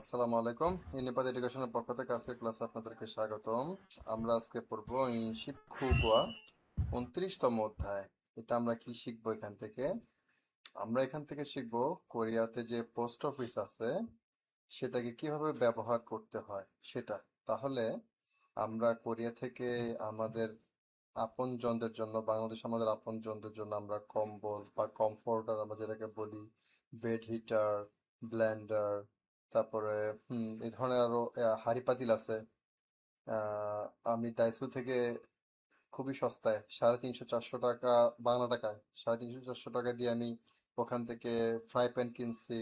আসসালামু আলাইকুম। ইউনিপাত এডুকেশনের পক্ষ থেকে আজকের ক্লাসে আপনাদেরকে স্বাগতম। আমরা আজকে পড়বো ইনশিপ খুগুয়া 29তম অধ্যায়। এটা আমরা কি শিখবো এখান থেকে? আমরা এখান থেকে শিখবো কোরিয়াতে যে পোস্ট অফিস আছে সেটাকে কিভাবে ব্যবহার করতে হয় সেটা। তাহলে আমরা কোরিয়া থেকে আমাদের আপনজনদের জন্য, বাংলাদেশে আমাদের আপনজনদের জন্য আমরা কম্বল বা কমফোর্টার আমরা যেটাকে বলি, বেড হিটার, ব্লেন্ডার, তারপরে এই ধরনের আরো হাঁড়ি পাতিল আছে। আহ, আমি দাইসু থেকে খুবই সস্তায় 350-400 টাকা, বাংলা টাকায় 350-400 টাকা দিয়ে আমি ওখান থেকে ফ্রাই প্যান কিনছি,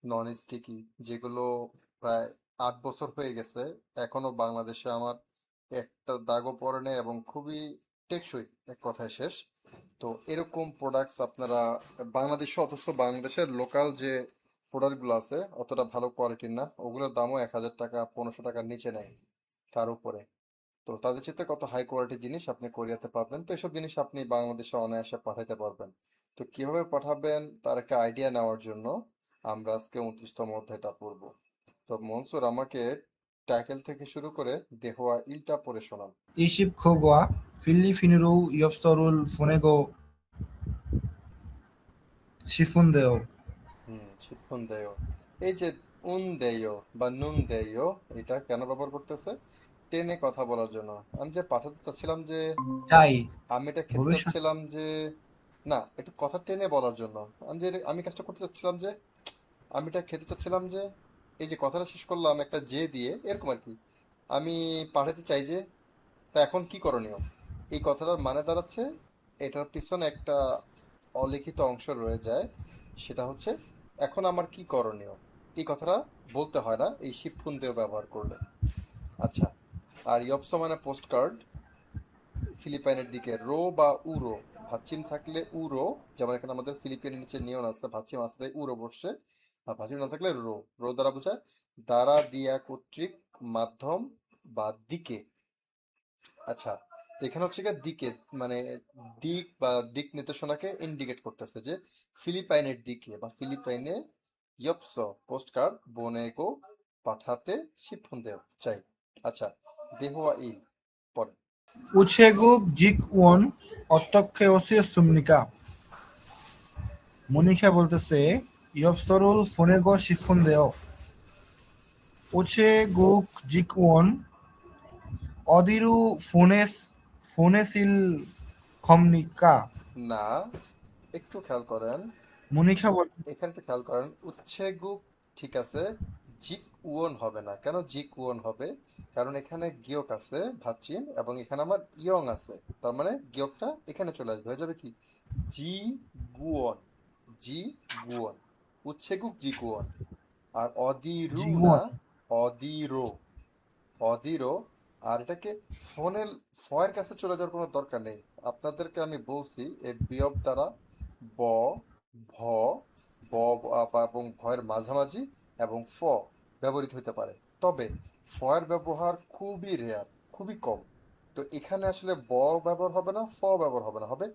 নন স্টিকি, যেগুলো প্রায় 8 বছর হয়ে গেছে, এখনো বাংলাদেশে আমার একটা দাগও পড়ে নেই এবং খুবই টেকসই, এক কথায় শেষ। তো এরকম প্রোডাক্টস আপনারা বাংলাদেশে, অথচ বাংলাদেশের লোকাল যে প্রোডাক্টগুলো আছে অতটা ভালো কোয়ালিটির না, ওগুলোর দামও 1000 টাকা 1500 টাকার নিচে নেয় তার উপরে। তো তাদের চেয়ে কত হাই কোয়ালিটির জিনিস আপনি কোরিয়াতে পাবেন, তো এসব জিনিস আপনি বাংলাদেশে অনায়াসে পাঠাতে পারবেন। তো কিভাবে পাঠাবেন তার একটা আইডিয়া নেওয়ার জন্য আমরা আজকে 29তম অধ্যায়টা পড়বো। তো মনসুর আমাকে টাইটেল থেকে শুরু করে দেহোয়া ইলটা পড়ে শোনান। 20kho과 필리핀으로 엽서를 보내고 싶은데요. শিফন দেয়, এই যে উন দেয় বা নুন দেয়, এটা কেন ব্যবহার করতেছে? টেনে কথা বলার জন্য। আমি যে পাঠাতে চাচ্ছিলাম যে, তাই আমি এটা খেতে ভবিষ্যৎ চাচ্ছিলাম যে, না, একটু কথা টেনে বলার জন্য। আমি কাজটা করতে চাচ্ছিলাম যে, আমি এটা খেতে চাচ্ছিলাম যে, এই যে কথাটা শেষ করলাম একটা যে দিয়ে, এরকম আর কি। আমি পাঠাতে চাই যে, তা এখন কি করণীয়? এই কথাটার মানে দাঁড়াচ্ছে, এটার পিছনে একটা অলিখিত অংশ রয়ে যায়, সেটা হচ্ছে এখন আমার কি করণীয়। এই কথাটা বলতে হয় না এই শিপফুন দিয়ে ব্যবহার করলে। আচ্ছা, আর ইয়পসো মানে পোস্ট কার্ড। ফিলিপাইনের দিকে রো বা উরো, ভাচ্চিম থাকলে উরো, যেমন এখানে আমাদের ফিলিপিনের নিচে নিয়ন আছে, ভাচ্চিম আসলে উরো বসছে। আর ভাচ্চিম না থাকলে রো। রো দ্বারা বোঝায় দ্বারা, দিয়া, কর্তৃক, মাধ্যম বা দিকে। আচ্ছা, তো এখানে হচ্ছে গিয়ে দিকে, মানে দিক বা দিক নির্দেশনাকে ইন্ডিকেট করতেছে যে ফিলিপাইনের দিকে বা ফিলিপাইনে ইয়পস পোস্ট কার্ড বনেগো পাঠাতে শিফন দেও চাই। আচ্ছা, দেহোয়া ইল পরে। 우체국 직원 어떻게 오셨습니까? 모니카 볼테세 엽서를 보내고 싶은데요. 우체국 직원 어디로 보내실 겁니까? না, একটু খেয়াল করেন, 모니카 볼 এখানে একটু খেয়াল করেন, উচ্ছেগুক ঠিক আছে, জিক উয়ন হবে না। কেন জিক উয়ন হবে? কারণ এখানে গিয়ক আছে ভাচ্চিন, এবং এখানে আমার ইয়ং আছে, তার মানে গিয়কটা এখানে চলে আসবে, হয়ে যাবে কি জি গুয়ন। জি গুয়ন, উচ্ছেগুক জি গুয়ন। আর অদিরু না, 직원 অদিরো, অদিরো। আর এটাকে ফোনের ফয়ের কাছে চলে যাওয়ার কোনো দরকার নেই। আপনাদেরকে আমি বলছি এই বিয়ব দ্বারা ব, ভ, ব এবং ভয়ের মাঝামাঝি এবং ফ ব্যবহৃত হতে পারে। তবে ফয়ের ব্যবহার খুবই রেয়ার, খুবই কম। তো এখানে আসলে ব ব্যবহার হবে না, ফ ব্যবহার হবে না, হবে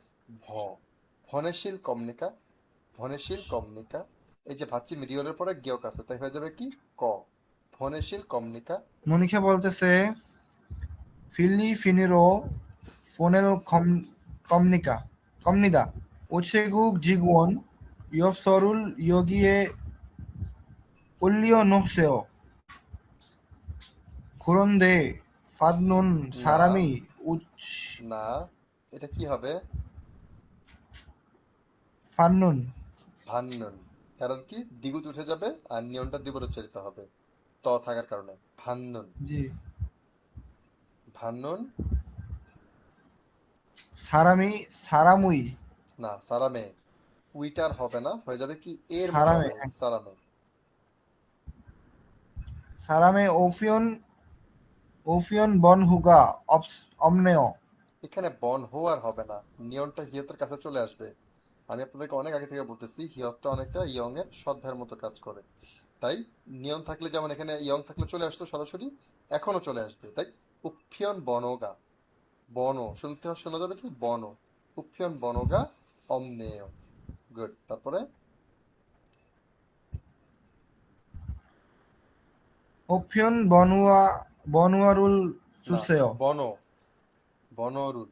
ভ। ভনেশীল কমনিকা, ভনেশীল কমনিকা। এই যে ভাচ্চি মিরিয়লের পরে গেয়ক আছে, তাই হয়ে যাবে কি ক, ভনেশীল কমনিকা। 모니카 볼테세 필리핀으로 보낼 겁니다. 우체국 직원 엽서를 여기에 올려놓으세요. 그런데 받는 না, 사람이 না, এটা কি হবে? 받는 ভান্নন। কারণ কি দ্বিগুণ উঠে যাবে আর নিয়নটা দ্বিগুণ উচ্চারিত হবে ত থাকার কারণে। ভান্নন, জি ভান্নন। 사람의 না, সারামে, উইটার হবে না, হয়ে যাবে কি এর মতো 사람의 হবে সারামে। 사람의 오피온 번호가 없네요. এখানে বন হওয়ার হবে না, নিয়নটা হিয়তের কাছে চলে আসবে। আমি আপনাদেরকে অনেক আগে থেকে বলতেছি হিয়তটা অনেকটা ইয়ং এর সদ্ধার মতো কাজ করে। তাই নিয়ন থাকলে, যেমন এখানে ইয়ং থাকলে চলে আসতো সরাসরি, এখনো চলে আসবে। তাই উফিয়ন বনগা, বন শুনতে শোনা যাবে কি বন, উফিয়ন বনগা অমনেয়। গুড, তারপরে ওপিয়ন বনুয়ারুল না, সুসেয়। বনরুল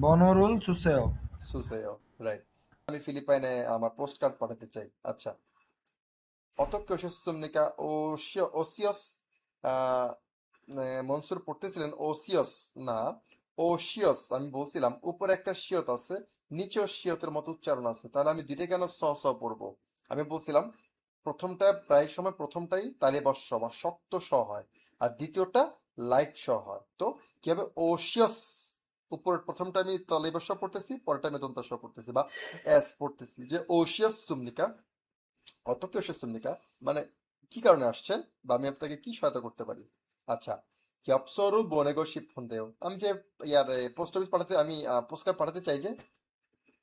বনরুল সুসেয়। সুসেয়, রাইট। আমি ফিলিপাইনে আমার পোস্ট কার্ড পাঠাতে চাই। আচ্ছা, অতঃ সুমনিকা ওসিয়স, আহ, মনসুর পড়তেছিলেন ওসিয়স, না ওশিয়স। আমি বলছিলাম উপরে একটা শিয়ত আছে, নিচেও শিয়তের মতো উচ্চারণ আছে, তাহলে আমি দুইটা কেন স স পড়বো? আমি বলছিলাম প্রথমটা প্রায় সময় প্রথমটাই তালিবস্য বা শক্ত স হয়, আর দ্বিতীয়টা লাইট স হয়। তো কি হবে? ওশিয়স, উপরের প্রথমটা আমি তালিবস্য পড়তেছি, পরেরটা আমি দন্তা স পড়তেছি বা এস পড়তেছি, যে ওশিয়াস সুমনিকা, অতকে সুমনিকা মানে কি কারণে আসছেন, বা আমি আপনাকে কি সহায়তা করতে পারি? আচ্ছা, কিয়পসরু বনেগো শিপফন্দেও, আমি যে ইয়ার পোস্ট অফিস পাঠাতে, আমি পোস্টকার্ড পাঠাতে চাই যে,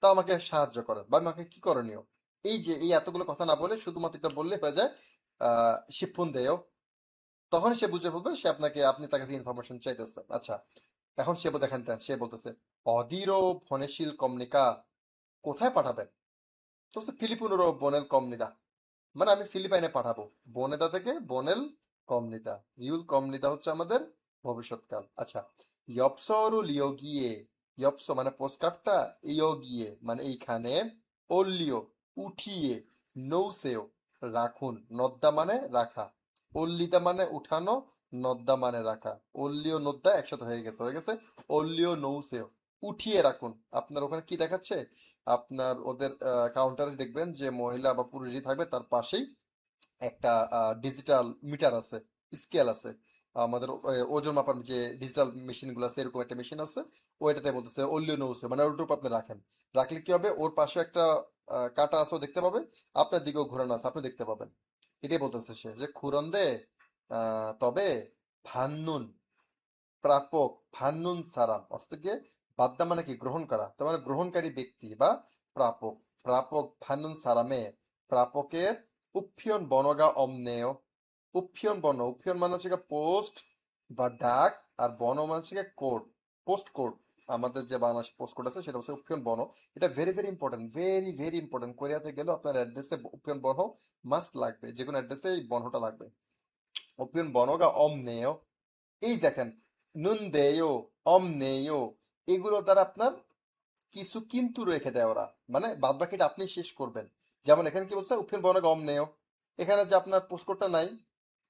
তা আমাকে সাহায্য করেন, বা আমাকে কি করণীয়? এই যে এই এতগুলো কথা না বলে শুধুমাত্র এটা বললে হয়ে যায়, শিপফোন দেও, তখন সে বুঝে ফেলবে সে আপনাকে, আপনি তার কাছে ইনফরমেশন চাইতেছেন। আচ্ছা, এখন দেখেন সে বলতেছে অদিরো ফনেশিল কমনিকা, কোথায় পাঠাবেন? তো ফিলিপিনোরও বনেল কমনিদা, মানে আমি ফিলিপাইনে পাঠাবো। বনেদা থেকে বনেল কমনিদা, রিউল কমনিদা হচ্ছে আমাদের ভবিষ্যৎকাল। আচ্ছা, ইয়পসরু লিও গিয়ে, ইয়পস মানে পোস্টকার্ডটা, ইও গিয়ে মানে এইখানে, ওল্লিও উঠিয়ে, নৌসেও রাখুন, নদ্দা মানে রাখা, ওল্লিদা মানে উঠানো, নদ্দা মানে রাখা, ওল্লিও নদ্দা একসাথে হয়ে গেছে ওল্লিও নৌসেও, উঠিয়ে রাখুন। আপনার ওখানে কি দেখাচ্ছে? আপনার ওদের কাউন্টারে দেখবেন যে মহিলা বা পুরুষই থাকবে, তার পাশেই একটা ডিজিটাল মিটার আছে, স্কেল আছে, আমাদের ওজন মাপার যে ডিজিটাল মেশিন গুলো আছে, এরকম একটা মেশিন আছে। ওইটাতে বলতেছে অল্লিও নৌসে, মানে ওর উপর আপনি রাখেন। রাখলে কি হবে? ওর পাশে একটা কাঁটা আছে, ও দেখতে পাবে, আপনার দিকেও ঘোরানো আছে, আপনি দেখতে পাবেন। এটাই বলতেছে সে, যে খুরন্দে তবে ভান্নুন প্রাপক, ভান্নুন সারাম অর্থাৎ কি, বাদ্দা মানে কি গ্রহণ করা, তার মানে গ্রহণকারী ব্যক্তি বা প্রাপক। প্রাপক ভান্নুন সারামে, প্রাপকের উফিয়ন বনগা অমনেয়, উফিয়ন বর্ণ, উফিয়ন মানে হচ্ছে পোস্ট বা ডাক, আর বন মানে হচ্ছে কোড, পোস্ট কোড। আমাদের যে বাংলাদেশ পোস্ট কোড আছে সেটা হচ্ছে উফিয়ন বর্ণ। এটা very very important, very very important. কোরিয়াতে গেলেও আপনার অ্যাড্রেসে উফিয়ন বর্ণ মাস্ট লাগবে, যে কোনো অ্যাড্রেসে এই বর্ণটা লাগবে। উফিয়ন বর্ণগা অমনেয়, এই দেখেন, নুন দেয়, অম নেয়, এগুলো দ্বারা আপনার কিছু কিন্তু রেখে দেয় ওরা, মানে বাদ বাকিটা আপনি শেষ করবেন। যেমন এখানে কি বলছে, উফিন বনে গম নেও, এখানে যে আপনার পোস্টকোডটা নাই,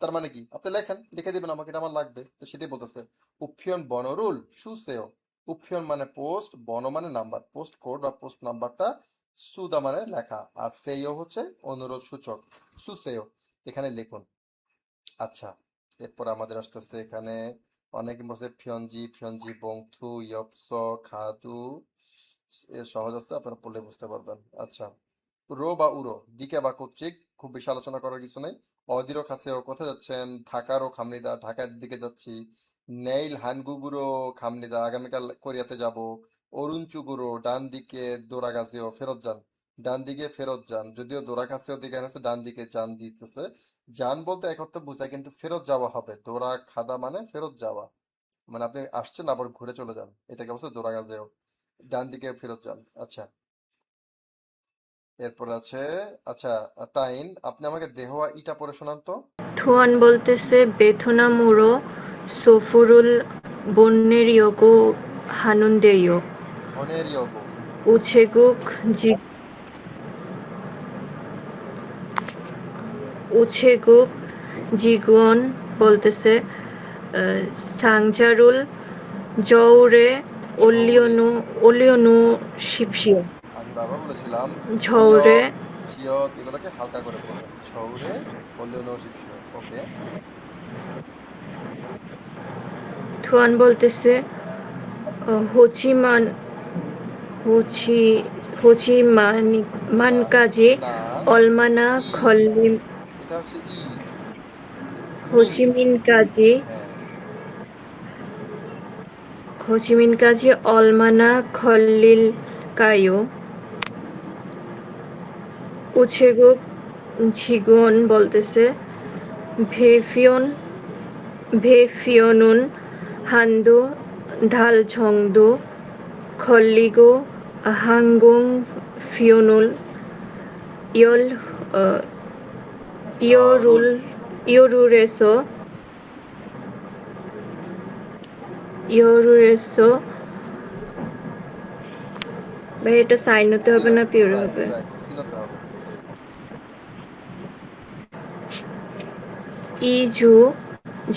তার মানে কি আপনি লেখেন, লিখে দিবেন আমাকে, এটা আমার লাগবে, তো সেটাই বলতেছে উফিয়ন বনরুল সুসেও। উফিয়ন মানে পোস্ট, বন মানে নাম্বার, পোস্ট কোড বা পোস্ট নাম্বারটা, সুদা মানে লেখা, আর সেও হচ্ছে অনুরোধ সূচক, সুসেও, এখানে লিখুন। আচ্ছা, এরপর আমাদের আসতেছে এখানে অনেক বলছে ফিয়নজি, ফিয়নজি বংথু, ইয়পস, খাদু, এর সহজ আছে, আপনারা পড়লে বুঝতে পারবেন। আচ্ছা, রো বা উরো, দিকে বা কর্তৃক, খুব বেশি আলোচনা করার কিছু নেই। অদিরও কাছেও, কোথায় যাচ্ছেন? ঢাকারও খামনিদা, ঢাকার দিকে যাচ্ছি। নেইল হানগুগুরো খামনিদা, আগামীকাল কোরিয়াতে যাব। অরুণচুগুরো, ডান দিকে দোরাগাছেও, ফেরত যান, ডান দিকে ফেরত যান, যদিও দোরাকাছেও দিকে আছে, ডান দিকে যান দিতেছে। যান বলতে এক অর্থ বোঝায়, কিন্তু ফেরত যাওয়া হবে, দোরা খাদা মানে ফেরত যাওয়া, মানে আপনি আসছেন আবার ঘুরে চলে যান, এটাকে বলছে দোরাগাজেও, ডান দিকে ফেরত যান। আচ্ছা, এরপর আছে, আচ্ছা, তাইন, আপনি আমাকে দেহোয়া ইটা পড়ে শোনান তো। থুয়ান বলতেছে বেথুনামুরো সোফুরুল বন্নেরিয়োগো হানুনদেয়। হনের ইয়োগো, উছেগুক জি উছেগুক জিগুয়ন বলতেছে সাংজারুল জৌরে ঝৌরে, ওলিওনু শিপশিও। আমি বারবার বলেছিলাম ঝৌরে ইয়ত চিয়ত এগুলোকে হালকা করে পড়বেন, ঝৌরে হলেও নৌশিপশিও, ওকে। থুয়ান বলতেছে হোচিমান হোচি না, হোচিমানকাজি না, অলমানা ই, খল্লিম এটা হচ্ছে ই, মিন, হোচিমিনকাজি হ্যাঁ, হোচিমিনকাজি অলমানা খল্লিল কায়ো। উছেগুক ঝিগুয়ন বলতেছে ভেফিয়ন ভেফিয়নুন হান্দু ধালঝংদু খল্লিগো হাঙ্গং ফিওনুল ইয়ল ইয়রুল। ইয়োরুল ইয়োরুরেসো হুম, ইয়োরুরেসো ভাই এটা সাইন হতে হবে সিনো। না পিওর রাইট হবে? রাইট, সিনোতে হবে। ইজু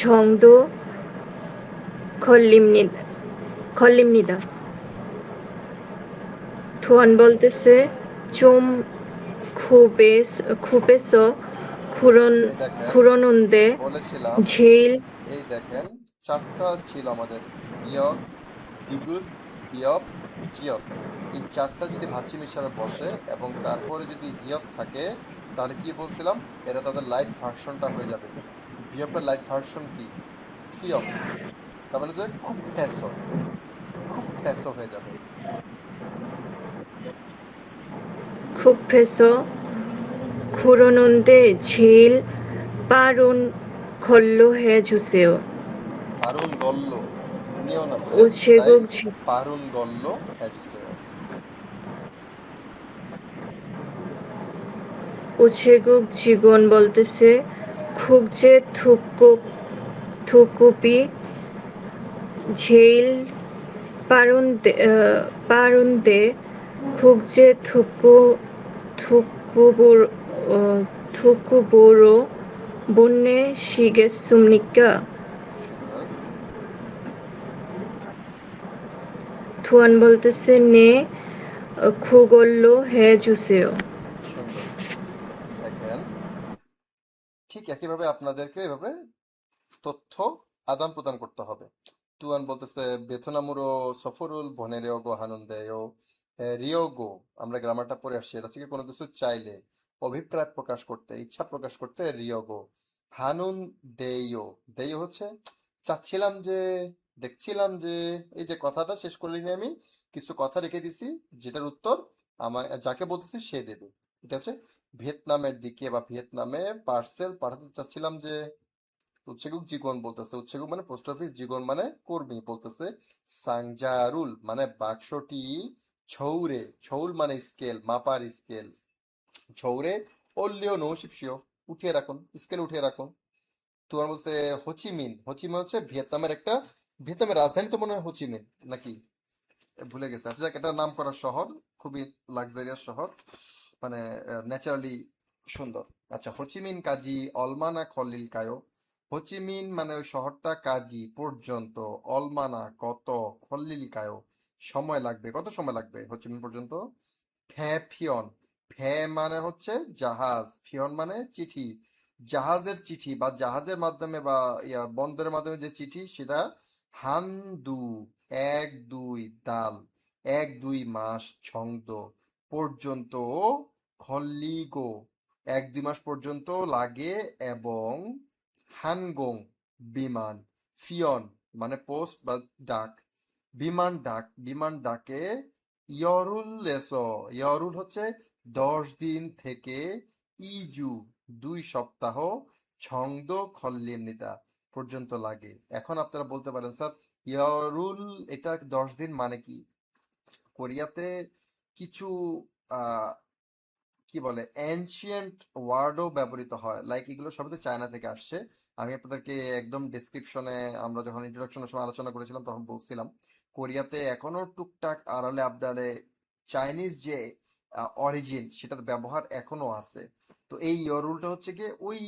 ঝংদো খল্লিমনিদা খল্লিমনিদা। থুয়ান বলতেছে চোম খুবেস খুবেসো খুরন এই দেখেন, খুরনুন্দে বলেছিলাম, ঝেইল। এই দেখেন, চারটা ছিল আমাদের: বিয়গ, দিগুদ, বিয়ব, জিয়ব। এই চারটা যদি ভাচ্চিম হিসাবে বসে এবং তারপরে যদি হিয়ব থাকে, তাহলে কি বলছিলাম, এরা তাদের লাইট ভার্সনটা হয়ে যাবে। বিয়বের লাইট ভার্সন কি? ফিয়ব। তার মানে যে খুব ফেসো, খুব ফেসো হয়ে যাবে। খুবভেসো খুরনুন্দে ঝেইল পারুন খল্লো হে জুসেও পারুন গল্ল, নিয়ন আছে, তাই উৎসেগুক পারুন গল্ল হ্যাজুসেও। উৎসেগুক জীবন বলতেছে খুকজে থুকুপি ঝেইল পারুন্দে খুকজে থুকুবুর থুকুবুরো বন্যে শিগেসুমনিকা। সুন্দর থুয়ান বলতেছে নে খুগল্লো হে জুসেও। সুন্দর। দেখেন, ঠিক একইভাবে আপনাদেরকে এভাবে তথ্য আদান প্রদান করতে হবে। তুয়ান বলতেছে বেথনামুরো সফরুল বনেরেওগো হানুনদেও রিওগো। আমরা গ্রামারটা পড়ে আসছি, এটা হচ্ছে কি, কোনো কিছু চাইলে, অভিপ্রায় প্রকাশ করতে, ইচ্ছা প্রকাশ করতে রিওগো। হানুন দেইও, দেইও হচ্ছে চাচ্ছিলাম যে, দেখছিলাম যে। এই যে কথাটা শেষ করলিনি আমি, কিছু কথা রেখে দিছি, যেটার উত্তর আমার যাকে বলতেছি সে দেবে। এটা হচ্ছে ভিয়েতনামের দিকে বা ভিয়েতনামে পার্সেল পাঠাতে চাচ্ছিলাম যে। উচ্ছেকুক জীবন বলতেছে, উচ্ছেকুক মানে পোস্ট অফিস, জীবন মানে কর্মী বলতেছে। সাংজারুল মানে বাক্সটি ছৌরে, ছৌল মানে স্কেল, মাপার স্কেল, ছৌরে ওল্লিও নৌশিপসিও, উঠিয়ে রাখুন, স্কেল উঠিয়ে রাখুন। তোমার বলছে হোচিমিন, হোচিমিন হচ্ছে ভিয়েতনামের একটা, ভিয়েতনামের রাজধানী তো মনে হয় হোচিমিন নাকি, ভুলে গেছে। আচ্ছা যাক, এটা নাম করা শহর, খুবই লাক্সারিয়াস শহর, মানে ন্যাচারালি সুন্দর। আচ্ছা, হোচিমিন কাজী অলমানা খলিল কায়ো। হোচিমিন মানে ওই শহরটা, কাজী পর্যন্ত, অলমানা কত, খলিল কায়ো সময় লাগবে, কত সময় লাগবে হোচিমিন পর্যন্ত। ফ্যা ফিয়ন, ফ্যা মানে হচ্ছে জাহাজ, ফিয়ন মানে চিঠি, জাহাজের চিঠি বা জাহাজের মাধ্যমে বা বন্দরের মাধ্যমে যে চিঠি সেটা। হান্দু, এক দুই দাল, এক দুই মাস ছন্দ, পর্যন্ত খল্লিগো, এক দুই মাস পর্যন্ত লাগে, এবং হানগং বিমান, ফিয়ন মানে পোস্ট বা ডাক, বিমান ডাক, বিমান ডাকে। ইয়রুল লেসো, ইয়রুল হচ্ছে 10 দিন থেকে, ইজু 2 সপ্তাহ, ছন্দ খল্লিমনিতা পর্যন্ত লাগে। এখন আপনারা বলতে পারেন স্যার, ইয়ারুল এটা 10 দিন মানে কি? কোরিয়াতে কিছু আহ কি বলে এনশিয়েন্ট ওয়ার্ডও ব্যবহৃত হয়, লাইক এগুলো সবই তো চায়না থেকে আসছে। আমি আপনাদেরকে একদম ডিসক্রিপশনে, আমরা যখন ইন্ট্রোডাকশনের সময় আলোচনা করেছিলাম তখন বলছিলাম, কোরিয়াতে এখনো টুকটাক আড়ালে আবডালে চাইনিজ যে অরিজিন সেটার ব্যবহার এখনো আছে। তো এই রুলটা হচ্ছে কি ওই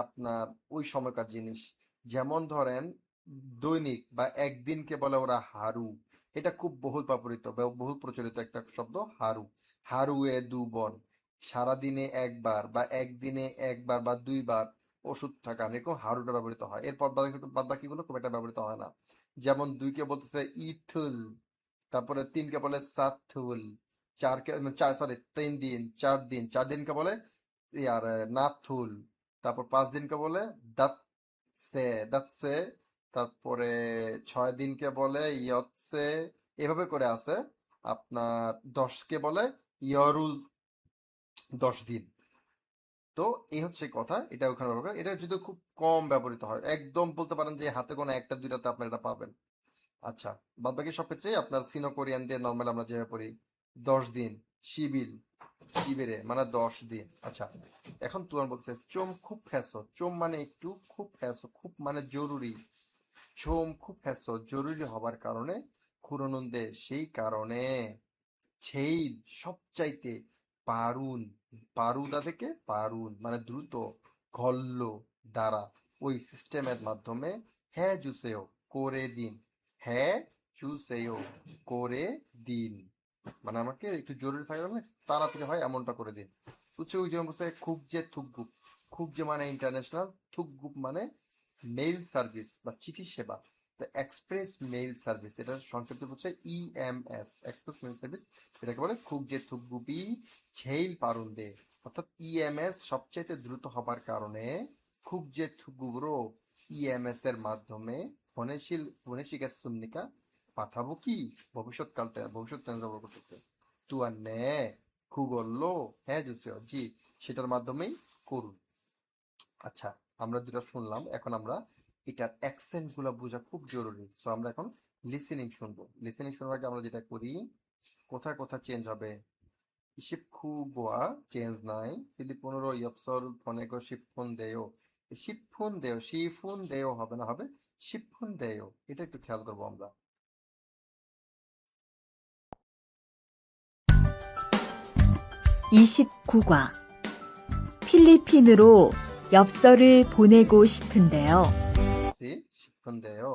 আপনার ওই সময়কার জিনিস। যেমন ধরেন দৈনিক বা একদিনকে বলে ওরা হারু, এটা খুব বহুল ব্যবহৃত বহুল প্রচলিত একটা শব্দ হারু। হারুয়ে দুবন, সারাদিনে একবার বা একদিনে একবার বা 2 বার ওষুধ থাকা, এরকম হারুটা ব্যবহৃত হয়। এরপর বাদ বাকিগুলো খুব একটা ব্যবহৃত হয় না। যেমন 2কে বলতেছে ইথুল, তারপরে 3কে বলে সাথুল, 4কে, 3 দিন, 4 দিন, 4 দিনকে বলে ইয়ার নাথুল, তারপর 5 দিনকে বলে দাঁতসে, দাঁতসে, তারপরে 6 দিনকে বলে ইয়ৎসে, এভাবে করে আছে। আপনার 10কে বলে ইয়রুল, 10 দিন। তো এই হচ্ছে কথা, এটা ওখানে ব্যবহার করে। এটা যদি খুব কম ব্যবহৃত হয়, একদম বলতে পারেন যে হাতে কোনো একটা দুইটাতে আপনার এটা পাবেন। আচ্ছা, বাদ বাকি সব ক্ষেত্রেই আপনার সিনো কোরিয়ান দিয়ে নর্মাল আমরা যেভাবে পড়ি, 10 দিন, শিবিল, 이베레 মানে 10 দিন। আচ্ছা, এখন তোমার বলছে চোম খুব ফেসো। চোম মানে একটু, খুব ফেসো খুব মানে জরুরি। চোম খুব ফেসো জরুরি হবার কারণে খুরনুন্দে সেই কারণে ছেইল সবচাইতে পারুন। পারুদা থেকে পারুন মানে দ্রুত, ঘল্ল দ্বারা, ওই সিস্টেমের মাধ্যমে হ্যাঁ জুসেও করে দিন। হ্যাঁ জুসেও করে দিন মানে আমাকে একটু জরুরি থাকলে না তাড়াতাড়ি হয় এমনটা করে দিন। উচ্চ যেমন বলছে খুব যে থুকগুপ। খুব যে মানে ইন্টারন্যাশনাল, থুকগুপ মানে মেইল সার্ভিস বা চিঠি সেবা। তো এক্সপ্রেস মেইল সার্ভিস এটা সংক্ষিপ্ত হচ্ছে ইএমএস, এক্সপ্রেস মেইল সার্ভিস। এটাকে বলে খুব যে থুকগুপি ছেইল পারুন দে। অর্থাৎ ইএমএস সবচাইতে দ্রুত হবার কারণে খুব যে থুকগুবরো ইএমএস এর মাধ্যমে ফনেশিল ফনেশিকা সুন্নিকা পাঠাবো কি ভবিষ্যৎকালটা ভবিষ্যৎ টেন্স ব্যবহার করতেছে। তুয়ার নে খুগল্লো হ্যাঁ জুসিও জি সেটার মাধ্যমেই করুন। আচ্ছা, আমরা যেটা শুনলাম এখন আমরা এটার অ্যাকসেন্ট গুলা বোঝা খুব জরুরি। সো আমরা এখন লিসেনিং শুনবো। লিসেনিং শোনার আগে আমরা যেটা করি, কোথায় কোথায় চেঞ্জ হবে। ইসিপখু গোয়া চেঞ্জ নাই। ফিলিপোনেরো ইয়পসল ফনেগো শিপফুন দেও। শিপফুন দেও, শিফুন দেও হবে না, হবে শিপফুন দেও। এটা একটু খেয়াল করবো আমরা। 29과 필리핀으로 엽서를 보내고 싶은데요. শিপফুন দেও।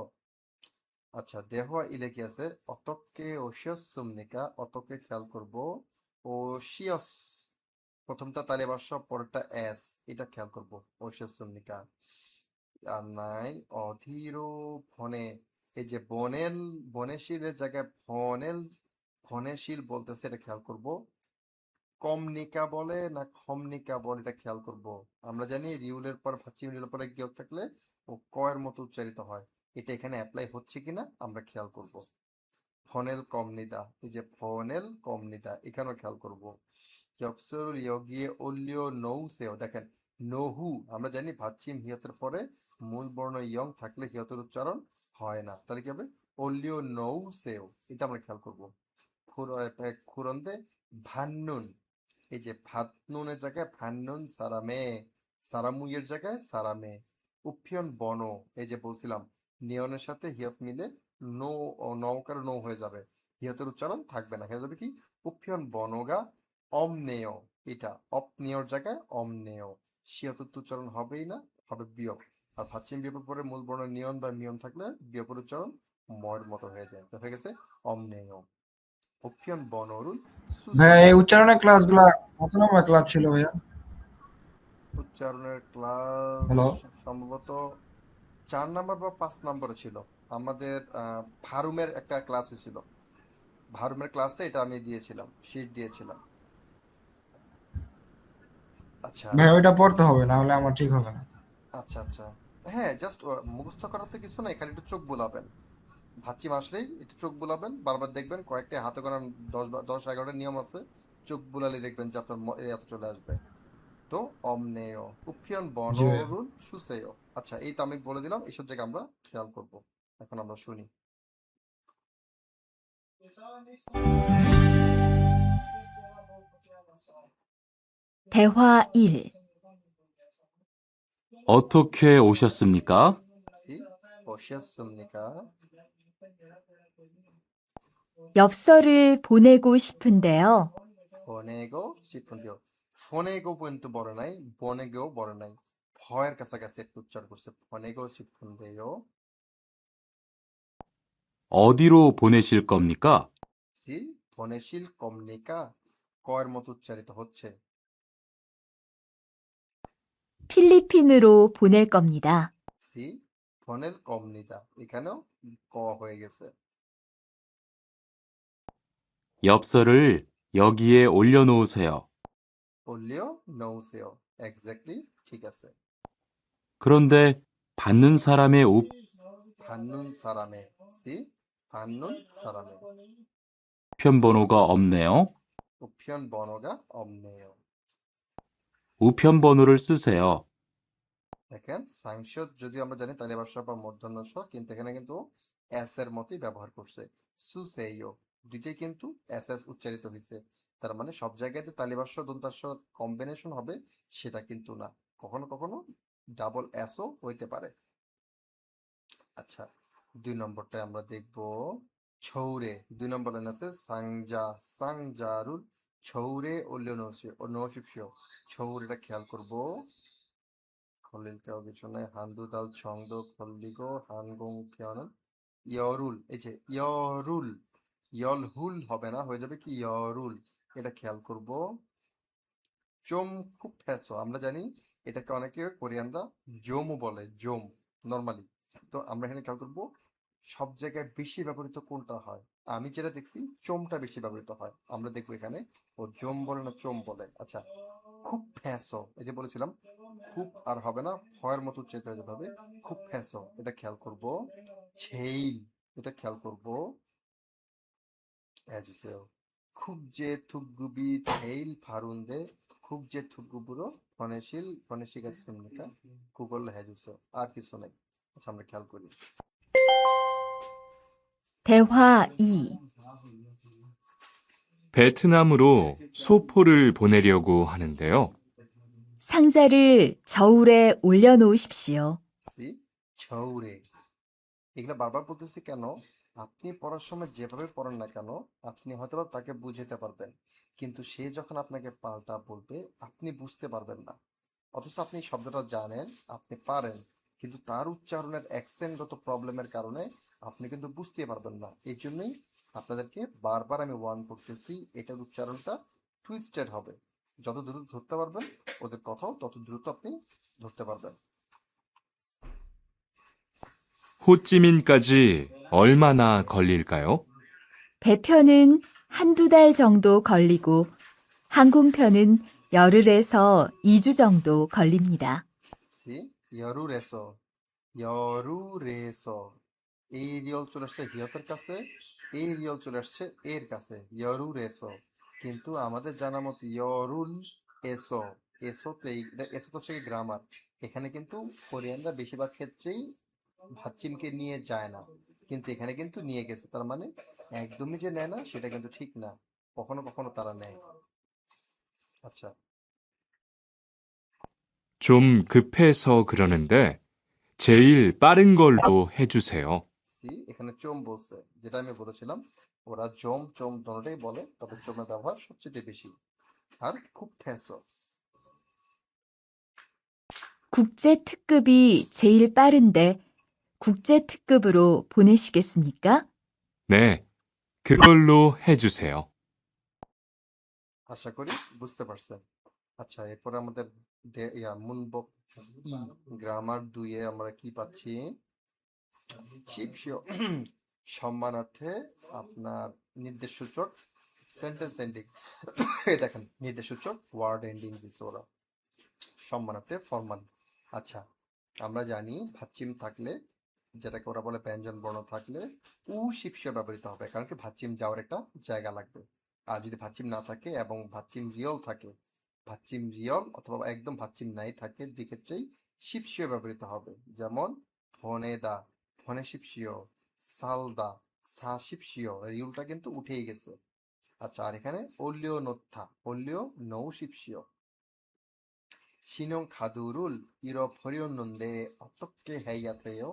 আচ্ছা, দেহোয়া ইলে কি আছে, অতকে ওশিয়স সুমনিকা, অতকে খেয়াল করব। ওশিয়স প্রথমটা তালে বাস পরেরটা এস, এটা খেয়াল করব। ওশিয়স সুমনিকা। আর নাই অধীর ফনে, এই যে বনেল বনেশীলের জায়গায় ফনেল ফনেশীল বলতেছে, এটা খেয়াল করব। কমনিকা বলে না খমনিকা বলে এটা খেয়াল করব। আমরা জানি রিউলের পর ভার্চিমিলের পরে গিয়ক থাকলে ও কয়ের মতো উচ্চারিত হয়। এটা এখানে অ্যাপ্লাই হচ্ছে কিনা আমরা খেয়াল করব। ফনেল কমনিদা, এই যে ফনেল কমনিদা এখানেও খেয়াল করব। জবসরুল ইয়গিয়ে ওলিও নৌসেও দেখেন, নহু আমরা জানি ভাচ্চিম হিয়তের পরে মূল বর্ণ ইয়ং থাকলে হিয়তের উচ্চারণ হয় না, তাহলে কি হবে ওলিও নৌসেও, এটা আমরা খেয়াল করব। খুরন্দে ভান্নুন, এই যে ভাত নুনের জায়গায় ভান্নুন সারামে, সারামুইয়ের জায়গায় সারামে। উফিয়ন বন, এই যে বলছিলাম নিয়নের সাথে হিয়ত মিলে নো, নৌকার নৌ হয়ে যাবে, হিয়তের উচ্চারণ থাকবে না, হয়ে যাবে কি উফিয়ন বনগা অমনেয়। এটা অপনেয়র জায়গায় অমনেয়, সিয়ত উচ্চারণ হবেই না, হবে বিয়োগ। আর ভাচ্চিম বিয়োগের পরে মূল বর্ণ নিয়ন বা মিয়ন থাকলে বিয়োগের উচ্চারণ ময়ের মতো হয়ে যায়, তো হয়ে গেছে অমনেয়। উফিয়ন বনরুল ভাইয়া সুসেয়। এই উচ্চারণের ক্লাসগুলা কত নম্বর ক্লাস ছিল ভাইয়া? উচ্চারণের ক্লাস হ্যালো। সম্ভবত 4 নাম্বার বা 5 নাম্বারে ছিল। আমাদের ভারুমের একটা ক্লাস হয়েছিল, ভারুমের ক্লাসে এটা আমি দিয়েছিলাম, শিট দিয়েছিলাম। আচ্ছা ভাইয়া ওইটা পড়তে হবে, না হলে আমার ঠিক হবে না। আচ্ছা আচ্ছা, হ্যাঁ জাস্ট মুখস্থ করার তো কিছু নাই, খালি একটু চোখ বুলাবেন। ভাচ্চিম আসলেই একটু চোখ বুলাবেন, বারবার দেখবেন কয়েকটা হাতে গোনা 10 বা 11টা নিয়ম আছে, চোখ বুলালে দেখবেন যে আপনার এত চলে আসবে। তো অমনেয় উফিয়ন জি ভাইয়া। বনরুল সুসেয়। আচ্ছা, এই তো আমি বলে দিলাম, এইসব জায়গায় আমরা খেয়াল করব। এখন আমরা শুনি। 대화 1. 어떻게 오셨습니까? সি 오셨습니까? 엽서를 보내고 싶은데요. 보내고 싶은데요। 보내고 পর্যন্ত বড় নাই, বনেগেও বড় নাই, ভয়ের কাছাকাছি একটু উচ্চারণ করছে। 보내고 싶은데요। 어디로 보내실 겁니까? সি 보내실 겁니까? কয়ের মতো উচ্চারিত হচ্ছে। 필리핀으로 보낼 겁니다. সি 보낼 겁니다, এখানেও ক হয়ে গেছে। 엽서를 여기에 올려놓으세요. 올려 놓으세요, এক্স্যাক্টলি ঠিক আছে। 그런데 받는 사람의 받는 사람의, সি 받는 사람의। 우편번호가 없네요. 우편 번호가 없네요। 우편번호를 쓰세요. দেখেন সাংসদ যদি আমরা জানি তাহলে ভাষা বা মূর্ধন্য স, কিন্তু এখানে কিন্তু এস এর মতোই ব্যবহার করছে। সুসেইও, দুইটাই কিন্তু এস এস উচ্চারিত হয়েছে, তার মানে সব জায়গাতে তালিবাস্য দন্তাস্য কম্বিনেশন হবে সেটা কিন্তু না, কখনো কখনো ডাবল এসও হইতে পারে। আচ্ছা, 2 নম্বরটায় আমরা দেখব ছৌরে। 2 নম্বর লাইন আছে সাংজা, সাংজারুল ছৌরে ওলিও নৌশিপশিও। ছৌরেটা খেয়াল করব। খলিল কেও কিছু নাই, হান্দু দাল ছংদো খল্লিগো হানগং কেওয়ান ইয়রুল, এই যে ইয়রুল, ইয়লহুল হবে না, হয়ে যাবে কি ইয়রুল। এটা খেয়াল করব। জোম খুব ফ্যাসো, আমরা জানি এটাকে অনেকে কোরিয়ানরা জোমও বলে, জোম নর্মালি। তো আমরা এখানে খেয়াল করবো সব জায়গায় বেশি ব্যবহৃত কোনটা হয়। আমি যেটা দেখছি চোমটা বেশি ব্যবহৃত হয়, আমরা দেখবো এখানে ও জোম বলে না চোম বলে। আচ্ছা, খুব ফ্যাসো, এই যে বলেছিলাম খুব আর হবে না, ফয়ের মতো উচ্চারিত হয়ে যাবে, খুব ফ্যাসো, এটা খেয়াল করব। ছেইল, এটা খেয়াল করব। 해주세요. 쿡제 툭구비 제일 바른데 쿡제 툭구부로 보내시겠습니까? 그걸로 해주세요. আর কিছু নাই। আচ্ছা, আমরা খেয়াল করি। 대화 2. 베트남으로 소포를 보내려고 하는데요. 상자를 저울에 올려놓으십시오. সি ছৌরে, এগুলো বারবার বলতেছি কেন, আপনি পড়ার সময় যেভাবে পড়েন না কেন আপনি হয়তো বা তাকে বুঝাতে পারবেন, কিন্তু সে যখন আপনাকে পাল্টা বলবে আপনি বুঝতে পারবেন না। অথচ আপনি শব্দটা জানেন, আপনি পারেন, কিন্তু তার উচ্চারণের অ্যাকসেন্টগত প্রবলেমের কারণে আপনি কিন্তু বুঝতে পারবেন না। এই জন্যই আপনাদেরকে বারবার আমি ওয়ার্ন করতেছি, এটার উচ্চারণটা টুইস্টেড হবে। যত দ্রুত ধরতে পারবেন ওদের কথাও তত দ্রুত আপনি ধরতে পারবেন। 호찌민까지 얼마나 걸릴까요? 배편은 한두 달 정도 걸리고 항공편은 열흘에서 2주 정도 걸립니다. সি 여루레서, 여루레서, এই রিয়ল চলে আসছে হিয়তের কাছে, এই রিয়ল চলে আসছে এর কাছে, ইয়রুরেসো। কিন্তু আমাদের জানা মতো ইয়রুল এসো, এসোতেই এসো তো হচ্ছে গ্রামার। এখানে কিন্তু কোরিয়ানরা বেশিরভাগ ক্ষেত্রেই ভাচ্চিমকে নিয়ে যায় না, কিন্তু এখানে কিন্তু নিয়ে গেছে, তার মানে একদমই যে নেয় না সেটা কিন্তু ঠিক না, কখনো কখনো তারা নেয়। আচ্ছা, 좀 급해서 그러는데 제일 빠른 걸로 해주세요. সি এখানে চোম বলছে, যেটা আমি বলেছিলাম ওরা জোম চোম দোনোটাই বলে, তবে চোমের ব্যবহার সবচেয়ে বেশি। আর খুব ফ্যাসো, 국제 특급이 제일 빠른데 국제 특급으로 보내시겠습니까? 네, 그걸로 해주세요. আশা করি বুঝতে পারছেন। আচ্ছা, এরপরে আমাদের মুনবক ই গ্রামার 2-এ আমরা কি পাচ্ছি, শিপশিও সম্মানার্থে আপনার নির্দেশসূচক সেন্টেন্স এন্ডিং, এই দেখেন নির্দেশসূচক ওয়ার্ড এন্ডিং দিছে ওরা, সম্মানার্থে ফরমান। আচ্ছা, আমরা জানি ভাচ্চিম থাকলে, যেটাকে ওরা বলে ব্যঞ্জন বর্ণ থাকলে উ শিপশিও ব্যবহৃত হবে, কারণ কি ভাচ্চিম যাওয়ার একটা জায়গা লাগবে। আর যদি ভাচ্চিম না থাকে এবং ভাচ্চিম রিয়ল থাকে, ভাচ্চিম রিয়ল অথবা একদম ভাচ্চিম নাই থাকে, দুই ক্ষেত্রেই শিপশিও ব্যবহৃত হবে। যেমন ফনেদা, ফনে শিপশিও, সালদা, সা শিপশিও, রিউলটা কিন্তু উঠেই গেছে। আচ্ছা, আর এখানে ওলিও নোথা, ওলিও নৌ শিপশিও। 신용카드를 잃어버렸는데 어떻게 해야 돼요?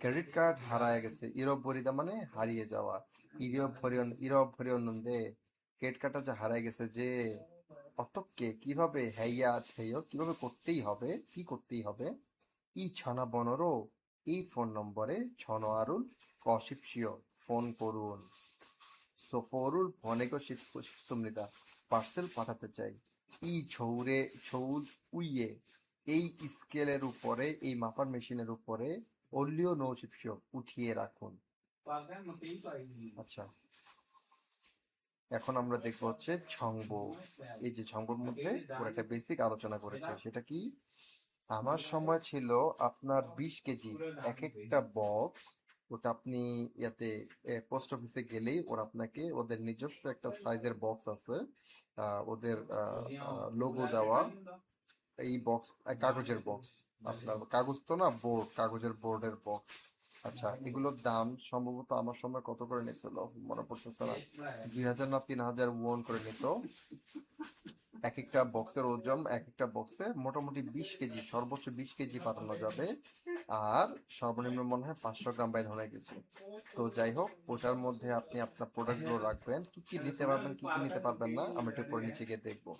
ক্রেডিট কার্ড হারায় গেছে, 잃어버리다 মানে হারিয়ে যাওয়া, 잃어버렸는데 ক্রেডিট কার্ডটা যে হারায় গেছে যে, অতকে কিভাবে, হেয়া থেয় কিভাবে করতেই হবে, কি করতেই হবে, 이 전화번호로 এই ফোন নম্বরে 전화를 거십시오, ফোন করুন। 소포를 보내고 싶습니다, পার্সেল পাঠাতে চাই। 이 저울 উইয়ে, এই স্কেলের উপরে, এই মাপার মেশিনের উপরে 올려 놓으십시오, উঠিয়ে রাখুন। আচ্ছা, এখন আমরা দেখবো হচ্ছে ঝংব। এই যে ঝংবর মধ্যে ওরা একটা বেসিক আলোচনা করেছে, সেটা কি, আমার সময় ছিল আপনার 20 কেজি এক একটা বক্স, ওটা আপনি ইয়াতে পোস্ট অফিসে গেলেই ওরা আপনাকে ওদের নিজস্ব একটা সাইজের বক্স আছে, ওদের লোগো দেওয়া এই বক্স, কাগজের বক্স, আপনার কাগজ তো না, বোর্ড, কাগজের বোর্ডের বক্স, আচ্ছা, এগুলোর দাম সম্ভবত আমার সময় কত করে নিয়েছিল মনে পড়তেছে না, 2000 না 3000 ওয়ান করে নিত। এক একটা বক্সের ওজন, এক একটা বক্সে মোটামুটি 20 কেজি, সর্বোচ্চ 20 কেজি পাঠানো যাবে। আর সর্বনিম্ন মনে হয় 500 গ্রাম বা এই ধরনের কিছু। তো যাই হোক, ওটার মধ্যে আপনি আপনার প্রোডাক্টগুলো রাখবেন, কি কি নিতে পারবেন কি কি নিতে পারবেন না আমরা একটু পরে নিচে গিয়ে দেখবো।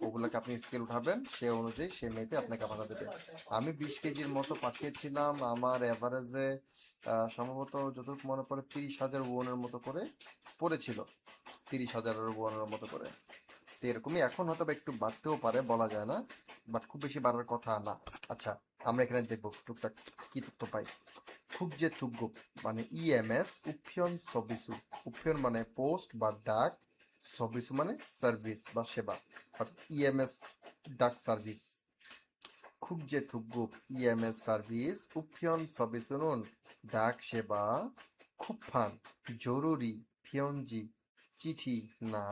ওগুলোকে আপনি স্কেল উঠাবেন, সে অনুযায়ী সে মেপে আপনাকে পাঠা দেবে। আমি 20 কেজির মতো পাঠিয়েছিলাম, আমার এভারেজে সম্ভবত যতটুকু মনে পড়ে 30,000 ওয়ানের মতো করে পড়েছিল, 30,000 ওয়ানের মতো করে। তো এরকমই এখন হয়তো বা একটু বাড়তেও পারে, বলা যায় না, বাট খুব বেশি বাড়ার কথা না। আচ্ছা, আমরা এখানে দেখবো টুকটাক কি তথ্য পাই। খুব যে থুগুপ মানে ইএমএস উপিয়ন সবিসু। উপিয়ন মানে পোস্ট বা ডাক, সবিসু মানে সার্ভিস বা সেবা, অর্থাৎ ইএমএস ডাক সার্ভিস। খুব যে থুগুপ ইএমএস সার্ভিস উপিয়ন সবিসুনুন ডাক সেবা খুবফান জরুরি ফিয়নজি চিঠি না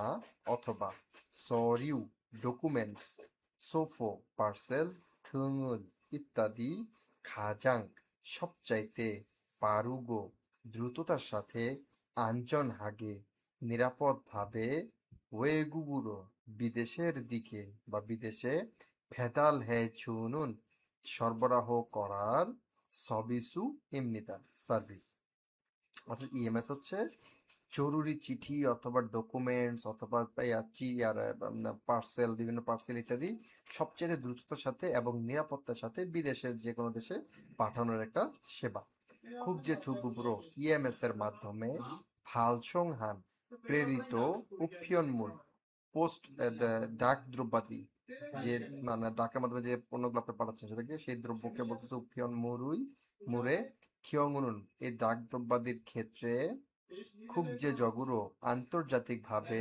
অথবা সরিউ ডকুমেন্টস সোফো পার্সেল থুঙুল ইত্যাদি খাজাং সবচাইতে পারুগো দ্রুততার সাথে আঞ্জন হাগে নিরাপদভাবে ওয়েগুগুরো বিদেশের দিকে বা বিদেশে ভেদাল হে চুনুন সরবরাহ করার সবিসু এমনিতা সার্ভিস। অর্থাৎ ইএমএস হচ্ছে জরুরি চিঠি অথবা ডকুমেন্টস অথবা পার্সেল, বিভিন্ন পার্সেল ইত্যাদি সবচেয়ে দ্রুততার সাথে এবং নিরাপত্তার সাথে বিদেশের যে কোনো দেশে পাঠানোর একটা সেবা। খুব যে থুগুব্রো ইএমএস এর মাধ্যমে ভালসংহান প্রেরিত উপিয়নমূল পোস্ট ডাক দ্রব্যাদি, যে মানে ডাকের মাধ্যমে যে পণ্যগুলো আপনি পাঠাচ্ছেন সেটাকে, সেই দ্রব্যকে বলতেছে উপিয়ন মুরুই মুরে খিয়ংনুন। এই ডাক দ্রব্যাদির ক্ষেত্রে খুব যে জগুরো আন্তর্জাতিকভাবে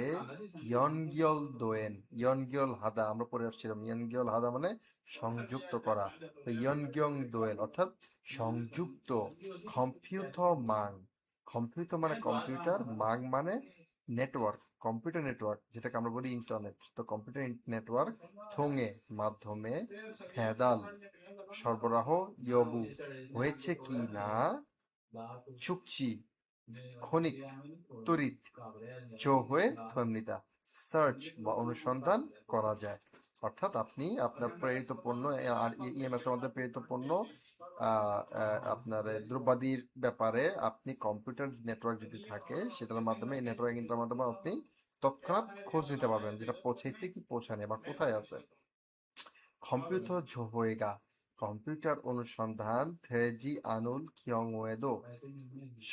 ইয়নগিয়ল দোয়েন, ইয়নগিয়ল হাদা আমরা পড়ে আসছিলাম, ইয়নগিয়ল হাদা মানে সংযুক্ত করা। তো ইয়নগিয়ং দোয়েল অর্থাৎ সংযুক্ত কম্পিউটার মাং, কম্পিউটার মানে কম্পিউটার, মাং মানে নেটওয়ার্ক, কম্পিউটার নেটওয়ার্ক যেটাকে আমরা বলি ইন্টারনেট। তো কম্পিউটার নেটওয়ার্ক থোঙে মাধ্যমে ফেদাল সরবরাহ ইয়বু হয়েছে কি না চুকচি ক্ষণিক তড়িৎ চো হয়ে থমনিতা সার্চ বা অনুসন্ধান করা যায়। অর্থাৎ আপনি আপনার প্রেরিত পণ্য আর ইএমএস এর মধ্যে প্রেরিত পণ্য আপনার দ্রব্যাদির ব্যাপারে আপনি কম্পিউটার নেটওয়ার্ক যদি থাকে সেটার মাধ্যমে, এই নেটওয়ার্কিংটার মাধ্যমে আপনি তৎক্ষণাৎ খোঁজ নিতে পারবেন যেটা পৌঁছেছে কি পৌঁছানে বা কোথায় আছে। কম্পিউটার ঝোহয়েগা কম্পিউটার অনুসন্ধান থেজি আনুল খিয়ংওয়েদো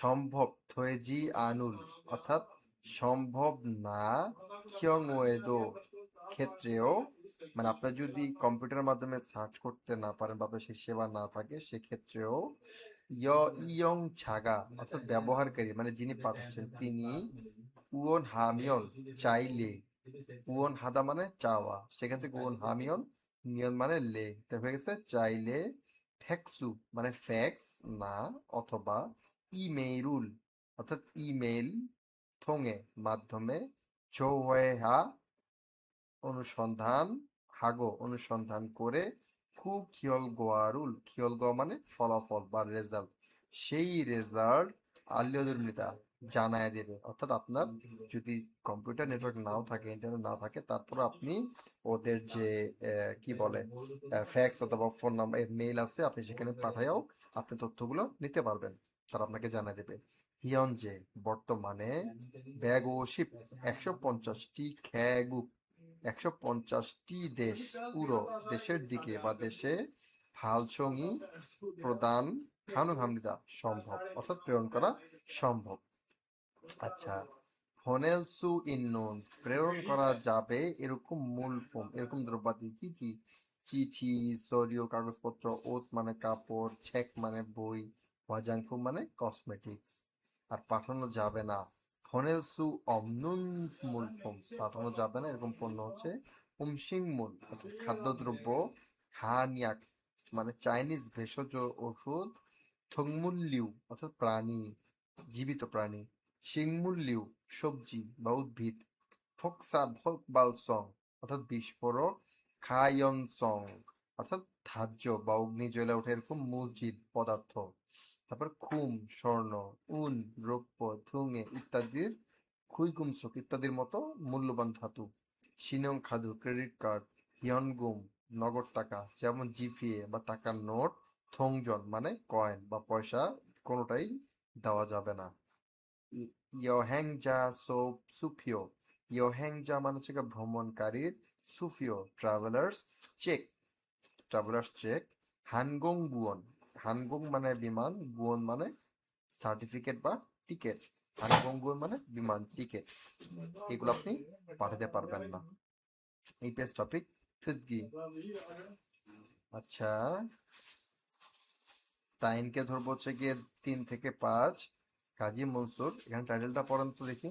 সম্ভব থেজি আনুল অর্থাৎ সম্ভব না খিয়ংওয়েদো ক্ষেত্রেও, মানে আপনার যদি কম্পিউটারের মাধ্যমে সার্চ করতে না পারেন বা আপনার সেই সেবা না থাকে সেক্ষেত্রেও ইয়ং ছাগা অর্থাৎ ব্যবহারকারী মানে যিনি পাঠাচ্ছেন তিনি উওন হামিয়ন চাইলে, উওন হাদা মানে চাওয়া, সেখান থেকে উওন হামিয়ন নিয়ন মানে লে, তো হয়ে গেছে চাইলে ফ্যাক্সু মানে ফ্যাক্স না অথবা ইমেইরুল অর্থাৎ ইমেইল থোঙে মাধ্যমে চৌহা অনুসন্ধান হাগো অনুসন্ধান করে খুব খিয়ল গোয়ারুল, খিয়ল গোয়া মানে ফলাফল বা রেজাল্ট, সেই রেজাল্ট আল্লিয়দুর্মিতা জানায় দেবে। অর্থাৎ আপনার যদি কম্পিউটার নেটওয়ার্ক নাও থাকে, ইন্টারনেট না থাকে, তারপর আপনি ওদের যে কি বলে ফ্যাক্স অথবা ফোন নাম্বার মেইল আছে আপনি সেখানে পাঠায়ও আপনি তথ্যগুলো নিতে পারবেন, তারা আপনাকে জানায় দেবে। হিয়নজে বর্তমানে ব্যাগ ও শিপ 150টি খ্যাগুক 150টি দেশ পুরো দেশের দিকে বা দেশে ফালসঙ্গি প্রদান খানুঘামনিদা সম্ভব অর্থাৎ প্রেরণ করা সম্ভব। আচ্ছা, ফনেলসু ইন্নুন প্রেরণ করা যাবে এরকম মূল ফোম এরকম দ্রব্যাদি কি কি? চিঠি, সরিও কাগজপত্র, ওত মানে কাপড়, চেক মানে বই, ওয়াজাংফু মানে কসমেটিক্স। আর পাঠানো যাবে না ফনেলসু অমনুন মূল ফোম, পাঠানো যাবে না এরকম পণ্য হচ্ছে উমসিং মূল অর্থাৎ খাদ্যদ্রব্য, হানিয়াক মানে চাইনিজ ভেষজ ওষুধ, থংমুল্লিউ অর্থাৎ প্রাণী, জীবিত প্রাণী, শিংমুল্লিউ সবজি বা উদ্ভিদ, ফোকসা ভোকবালসং অর্থাৎ বিস্ফোরক, খায়নসং অর্থাৎ ধার্য বা অগ্নি জ্বলে ওঠে এরকম মসজিদ পদার্থ। তারপর খুম স্বর্ণ, উন রৌপ্য, থুঙে ইত্যাদির, খুইকুমসুক ইত্যাদির মতো মূল্যবান ধাতু, সিনং খাদু ক্রেডিট কার্ড, হিয়নগুম নগদ টাকা যেমন জিপিএ বা টাকার নোট, থংজন মানে কয়েন বা পয়সা, কোনোটাই দেওয়া যাবে না। ইয়োহেংজা সোপ সুফিও, ইয়োহেংজা মানে হচ্ছে গিয়ে ভ্রমণকারীর, সুফিও ট্রাভেলার্স চেক, ট্রাভেলার্স চেক, হানগং গুয়ন, হানগং মানে বিমান, গুয়ন মানে সার্টিফিকেট বা টিকিট, হানগং গুয়ন মানে বিমান টিকিট, এগুলো আপনি পাঠাতে পারবেন না। এই পেজ টপিক থুতগি। আচ্ছা, তাইনকে ধরবো হচ্ছে গিয়ে 3 থেকে 5। কাজী মনসুর, এখানে টাইটেলটা পড়েন তো দেখি।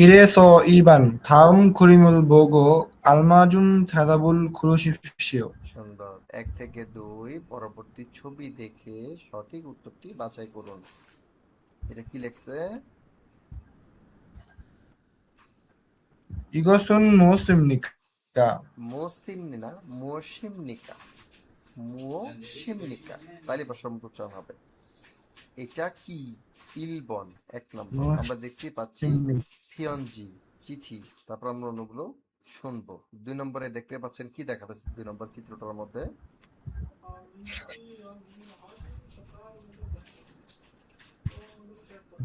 이래서 2번 다음 그림을 보고 알맞은 대답을 고르십시오. সুন্দর। 1 থেকে 2 পরবর্তী ছবি দেখে সঠিক উত্তরটি বাছাই করুন। এটা কি লেখছে? 이것은 무엇입니까? মোসিমনি না, মোসিমনিকা, মোসিমনিকা, তাহলে সম্ভব উচ্চারণ হবে। এটা কি? ইলবন 1 নম্বর। আমরা দেখতে পাচ্ছি ফিয়নজি চিঠি, তারপর আমরা অন্যগুলো শুনবো। 2 নম্বরে দেখতে পাচ্ছেন কি দেখা যাচ্ছে 2 নম্বর চিত্রটার মধ্যে?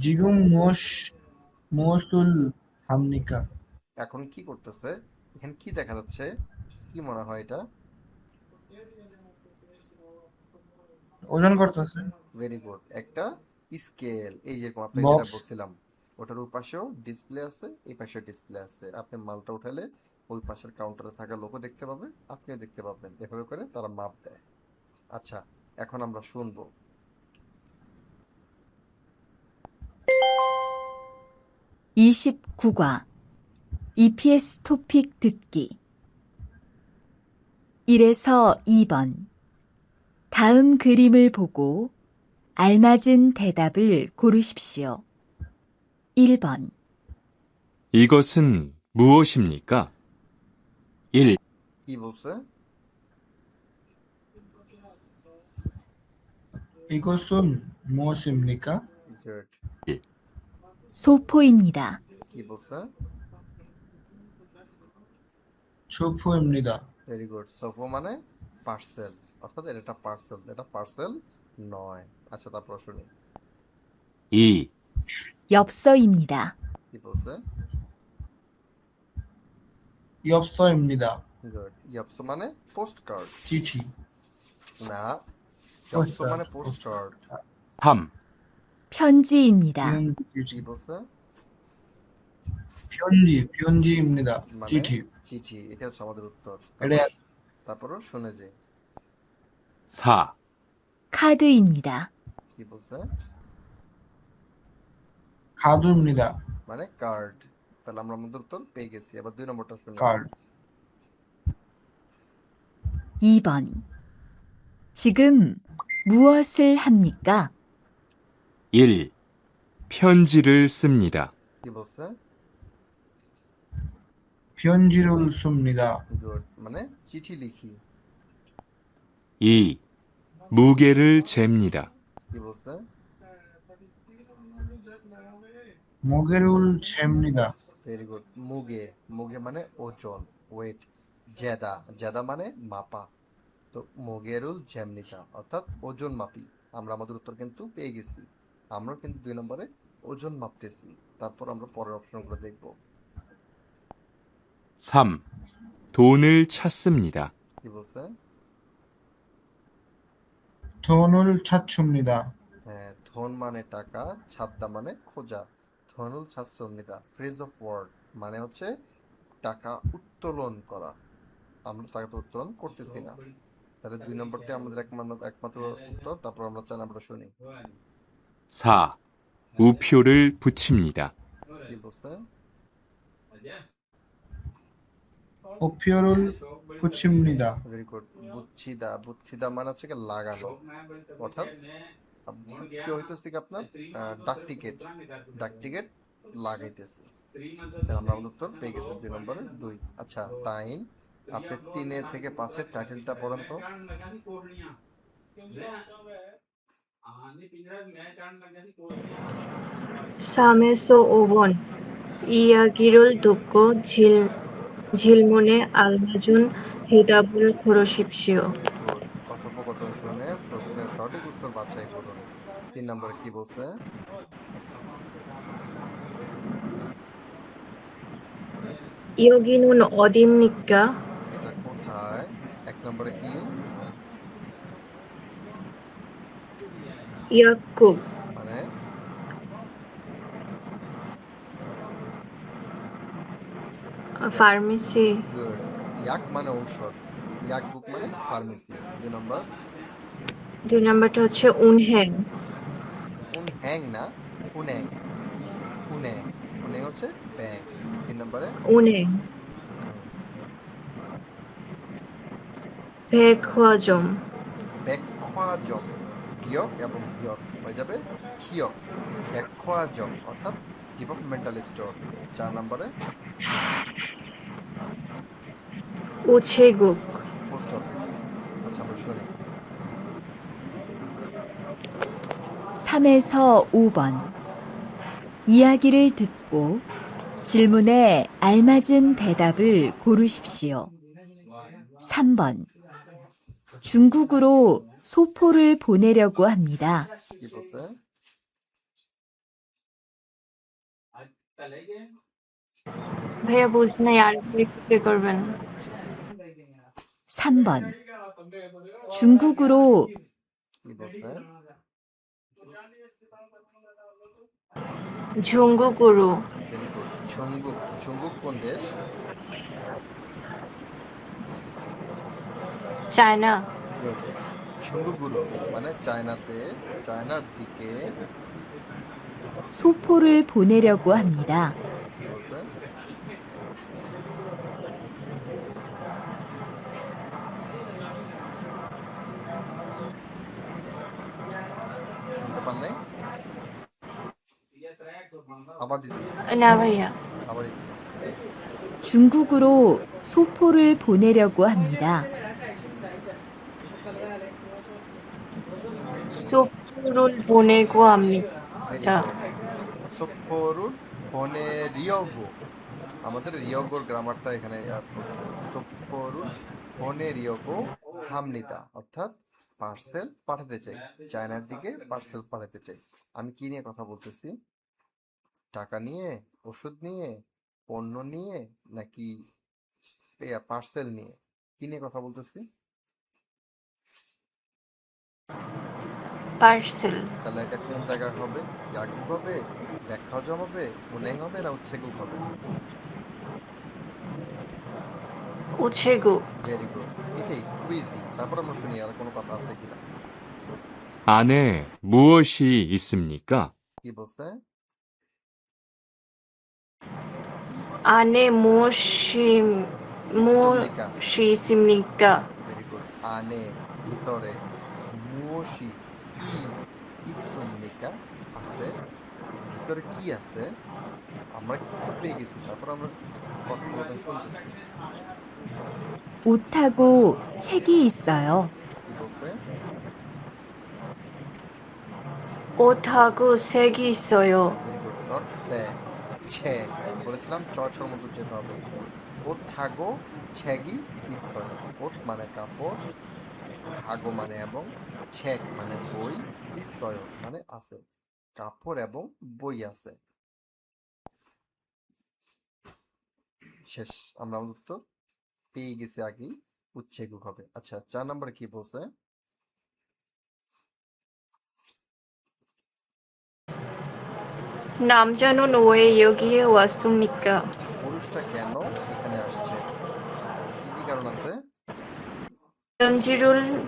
지금 무엇을 합니까? এখন কি করতেছে? এখানে কি দেখা যাচ্ছে? কি মনে হয় এটা? ওজন করতেছে। Very good. একটা স্কেল, এই যেরকম আপনি যেটা বক্স। বলছিলাম, ওটার ওই পাশেও ডিসপ্লে আছে, এই পাশেও ডিসপ্লে আছে। আপনি মালটা উঠালে ওই পাশের কাউন্টারে থাকা লোকও দেখতে পাবে, আপনিও দেখতে পাবেন। এভাবে করে তারা মাপ দেয়। আচ্ছা, এখন আমরা শুনবো। 29과 EPS 토픽 듣기 1에서 2번 다음 그림을 보고 알맞은 대답을 고르십시오. 1번 이것은 무엇입니까? 1, কি বলছে? 이것은 무엇입니까? গুড। 소포입니다. কি বলছে? 주포입니다. Very good. সোফো মানে পার্সেল, অর্থাৎ এটা একটা পার্সেল, এটা পার্সেল নয়। আচ্ছা, তারপর শুনি। 2, 엽서입니다. কি বলছে? 엽서입니다. গুড। ইয়পসো মানে পোস্ট কার্ড 지티. না, ইয়পসো মানে পোস্ট কার্ড। 3, 편지입니다. কি বলছে? 편지입니다. মানে 지티. চিঠি, এটা হচ্ছে আমাদের উত্তর। এটা তারপরও শুনে যে 4, 카드입니다. কি বলছে? 카드입니다. মানে কার্ড। তাহলে আমরা আমাদের উত্তর পেয়ে গেছি। এবার 2 নম্বরটা শুনি। 카드. 2번 지금 무엇을 합니까? 1, 편지를 씁니다. কি বলছে? 편지를 씁니다. গুড, মানে চিঠি লিখি। 2, 무게를 잽니다. কি বলছে? 무게를 잽니다. Very good. মুগে, মুগে মানে ওজন, ওয়েট। জেদা, জেদা মানে মাপা। তো মুগেরুল জ্যামনিটা অর্থাৎ ওজন মাপি। আমরা আমাদের উত্তর কিন্তু পেয়ে গেছি। আমরা কিন্তু 2 নম্বরে ওজন মাপতেছি। তারপর আমরা পরের অপশনগুলো দেখব। 3, 돈을 찾습니다. কি বলছে? 돈을 찾습니다. হ্যাঁ, ধন মানে টাকা, ছাদ্দা মানে খোঁজা। ধনুল ছাত্রমিদা ফ্রেজ অফ ওয়ার্ড মানে হচ্ছে টাকা উত্তোলন করা। আমরা টাকা তো উত্তোলন করতেছি না। তাহলে 2 নম্বরটা আমাদের একমাত্র উত্তর। তারপর আমরা 4 নম্বরটা শুনি। 4, 우표를 붙입니다. কি বলছে? 우표를 붙입니다. Very good. বুচ্ছিদা, বুচ্ছিদা মানে হচ্ছে কি লাগানো, অর্থাৎ কি হইতেছে কি আপনার ডাক টিকিট, ডাক টিকিট লাগাইতেছে। তাহলে আমরা আমাদের উত্তর পেয়ে গেছি 2 নম্বরে 2। আচ্ছা, তাইন আপনি 3 থেকে 5 টাইটেলটা পড়েন তো। 3에서 5번 이야기를 듣고 질문에 알맞은 대답을 고르십시오. গুড। কথোপকথন শুনে প্রশ্নের সঠিক উত্তর বাছাই করুন। 3 নম্বরে কি বলছে? 여기는 어디입니까? এটা কোথায়? 1 নম্বরে কি? 약국, মানে ফার্মেসি। গুড। ইয়াক মানে ঔষধ, ইয়াক বুক মানে ফার্মেসি। 2 নম্বর 2 নম্বরটা হচ্ছে 운행, উনহ্যাং না, উন্যাং, উন্যাং, উন্যাং হচ্ছে ব্যাং। 3 নম্বরে 운행, 백화점, 백화점, 기역 এবং হিয়ক হয়ে যাবে খিয়ক। 백화점 অর্থাৎ ডিপার্টমেন্টাল স্টোর। 4 নম্বরে 우체국, পোস্ট অফিস। আচ্ছা আমরা শুনি। 3에서 5번. 이야기를 듣고 질문에 알맞은 대답을 고르십시오. 3번. 중국으로 소포를 보내려고 합니다. কি বলছে? ভাইয়া বুঝি নাই, আর একটু প্লে করবেন। 3번. 중국으로 কি বলছে? 중국으로, ভেরি গুড। ঝুঙ্গুক, ঝুঙ্গুক কোন দেশ? China, good. ঝুঙ্গুগুলো মানে চায়নাতে, চায়নার দিকে। 소포를 보내려고 합니다. কি বলছে? শুনতে পান নাই? আবার দিতেছি, না ভাইয়া। আবার দিতেছি। 중국으로 소포를 보내려고 합니다. 소포를 보내고 ভেরি 합니다. গুড। সোফোরুল ফোনেরিওগো। আমাদের রিওগোর গ্রামারটা এখানে অ্যাড করছে। সোফোরুল ফোনেরিওগো হামনিতা অর্থাৎ পার্সেল পাঠাতে চাই, চায়নার দিকে পার্সেল পাঠাতে চাই। আমি কি নিয়ে কথা বলতেছি? টাকা নিয়ে, ওষুধ নিয়ে, পণ্য নিয়ে, নাকি পার্সেল নিয়ে? কি নিয়ে কথা বলতেছি? পার্সেল, তাহলে এটা কোন জায়গায় হবে? ইয়াকুব হবে, ব্যাখ্যাজম হবে, উনেং হবে না উচ্ছেকুক হবে? 우체국, ভেরি গুড। এটাই খুব ইজি। তারপর আমরা শুনি আর কোনো কথা আছে কিনা। 안에 무엇이 있습니까? কি বলছে? 안에 ইসুমনিকা। 무엇이 있습니까? Very good. আনে ভিতরে, মুশি কি, ইসুমনিকা আছে, ভিতরে কি আছে? আমরা কিন্তু উত্তর পেয়ে গেছি, তারপর আমরা কথোপকথন শুনতেছি। 옷하고 책이 있어요. কি বলছে? 옷하고 색이 있어요. Very good. নট সে, ছে। বলেছিলাম ছর মতো যেতে হবে। ও থাগো ছেগি ইসয়। ওত মানে কাপড়, হাগো মানে এবং, ছেক মানে বই, ইসয় মানে আছে। কাপড় এবং বই আছে। শেষ। আমরা আমাদের উত্তর পেয়ে গেছি আগেই, উচ্ছেগুক হবে। আচ্ছা 4 নম্বরে কি বলছে? 남자는 왜 여기에 왔습니까? পুরুষটা কেন এখানে আসছে? কি কি কারণ আছে? 편지를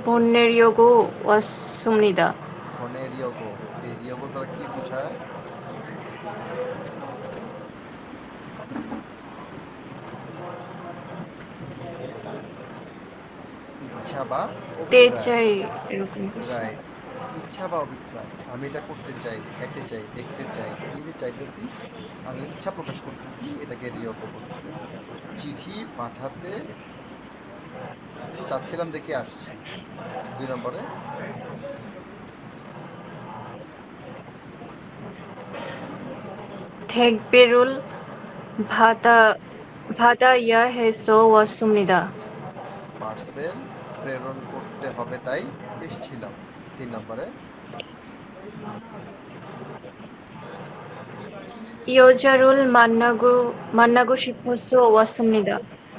보내려고 왔습니다. ফোনে রিয়গো। এই রিয়গো দ্বারা কি বোঝায়? ইচ্ছা বা অভিপ্রায়। 때짜이 이렇게 있어요. রাইট। ইচ্ছা বা অভিপ্রায়। আমি এটা করতে চাই, খেতে চাই, দেখতে চাই, এই যে চাইতেছি, আমি ইচ্ছা প্রকাশ করতেছি, এটাকে রিয়গো বলতেছে। চিঠি পাঠাতে চাচ্ছিলাম দেখে আসছি। 2 নম্বরে 택배를 받아야 해서 왔습니다. পার্সেল প্রেরণ করতে হবে তাই এসেছিলাম। 3 নম্বরে 여자를 만나고 싶어서 왔습니다.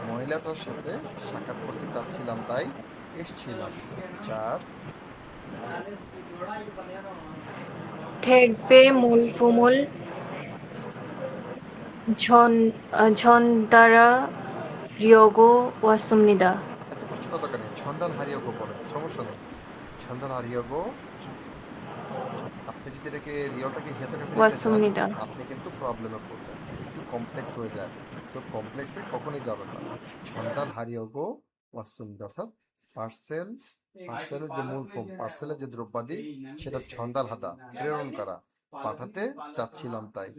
মহিলাটার সাথে সাক্ষাৎ করতে চাচ্ছিলাম তাই এসেছিলাম। 4 택배 물품을 전달하려고 왔습니다. এত কষ্ট করা দরকার নেই, ছন্দাল হারিয়েগো বলে সমস্যা নেই। ছন্দাল হারিয়েগো, আপনি যদি এটাকে রিওটাকে হেতে কাছে নিতে চান 왔습니다. আপনি কিন্তু প্রবলেমে পড়বেন, একটু কমপ্লেক্স হয়ে যায়। সো কমপ্লেক্সে কখনোই যাবেন না। ছন্দাল হারিয়েগো ওয়াসুমিদ অর্থাৎ পার্সেলের যে মূল ফর্ম, পার্সেলের যে দ্রব্যাদি সেটা ছন্দাল হাদা প্রেরণ করা, পাঠাতে চাচ্ছিলাম তাই।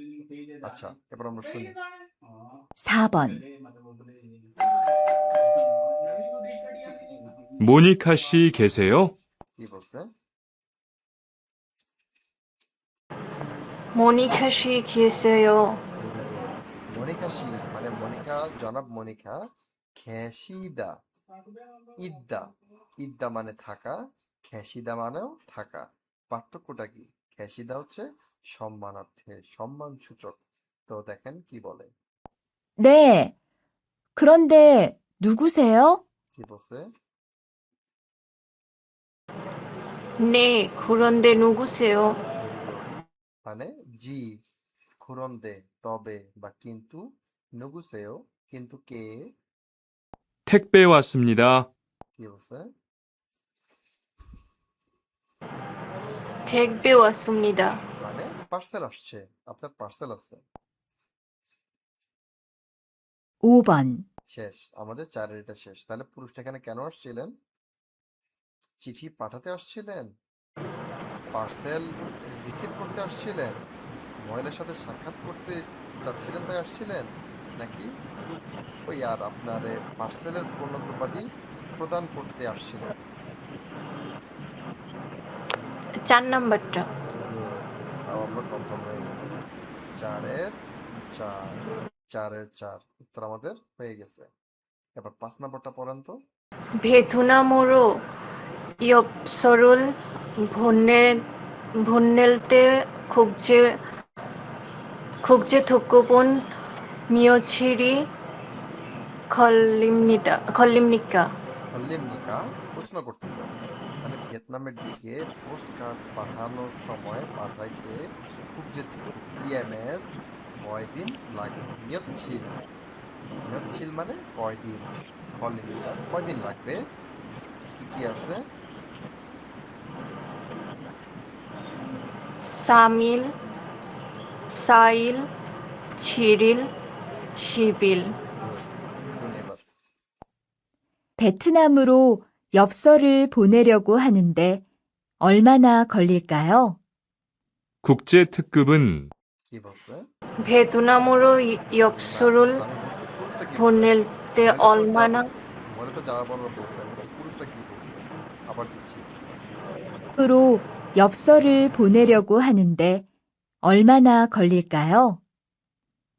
আচ্ছা, এবার আমরা শুনি। 4번. 모니카 씨 계세요? কি বলছে? 모니카 씨 계세요. মনিকা শি মানে মনিকা, জনাব মনিকা। খ্যাসিদা ইদ্দা, ইদ্দা মানে থাকা, খ্যাসিদা মানেও থাকা। পার্থক্যটা কি? খ্যাসিদা হচ্ছে সম্মানার্থে, সম্মান সূচক। তো দেখেন কি বলে। 네. 그런데 누구세요? কি বলছে? 네, 그런데 누구세요? মানে জি, খুরন্দে তবে বা কিন্তু, নুগুসেও কিন্তু কে। 택배 왔습니다. কি বলছে? 택배 왔습니다. মানে পার্সেল আসছে, আপনার পার্সেল আছে। 5번. শেষ, আমাদের 4-এর এটা শেষ। তাহলে পুরুষটা এখানে কেন আসছিলেন? চিঠি পাঠাতে আসছিলেন, পার্সেল রিসিভ করতে আসছিলেন, মহিলার সাথে সাক্ষাৎ করতে চাচ্ছিলেন তাই আসছিলেন, নাকি ওই আর আপনার পার্সেলের পণ্যদ্রব্যাদি প্রদান করতে আসছিলেন? 4 নাম্বারটা। তাও আমরা কনফার্ম হয়নি। 4-এর 4 উত্তর আমাদের হয়ে গেছে। এবার 5 নম্বরটা পড়েন তো। 베트남으로 엽서를 보낼 때 국제 특급은 며칠이 걸립니까? হল্লিমনিকা প্রশ্ন করতেছে, মানে ভিয়েতনামের দিকে পোস্ট কার্ড পাঠানোর সময় পাঠাইতে খুব যে ইএমএস কয়দিন লাগে? নিয়তছিল মানে কয়দিন, হল্লিমনিকা কয়দিন লাগবে? কি কি আছে? 3일, 4일, 7일, 10일. শুনি এবার। 베트남으로 엽서를 보내려고 하는데 얼마나 걸릴까요? 국제 특급은 কি বলছে? 베트남으로 엽서를 আমি বলছি পুরুষটা কি বলছে? 보낼 때 মহিলা তো যা 얼마나 বলছে, মহিলা তো যাওয়ার পর বলছে, আমি বলছি পুরুষটা কি বলছে। আবার দিচ্ছি। 으로 엽서를 보내려고 하는데 얼마나 걸릴까요?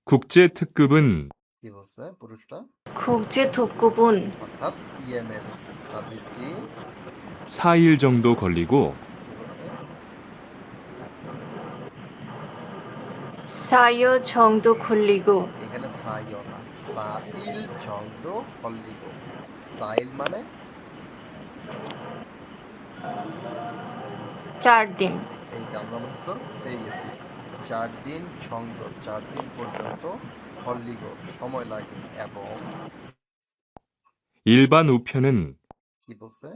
국제 특급은 কি বলছে পুরুষটা? 국제 특급은 অর্থাৎ ইএমএস সার্ভিসটি 4일 정도 걸리고 কি বলছে? 4여 정도 걸리고 এখানে সাইও না, সাইল জংদো খল্লিগো। সাইল মানে 4 দিন। এইটা আমরা আমাদের উত্তর পেয়ে গেছি। 4 দিন ছন্দ, 4 দিন পর্যন্ত খল্লিগো সময় লাগে। এবং 일반 우편은 কি বলছে?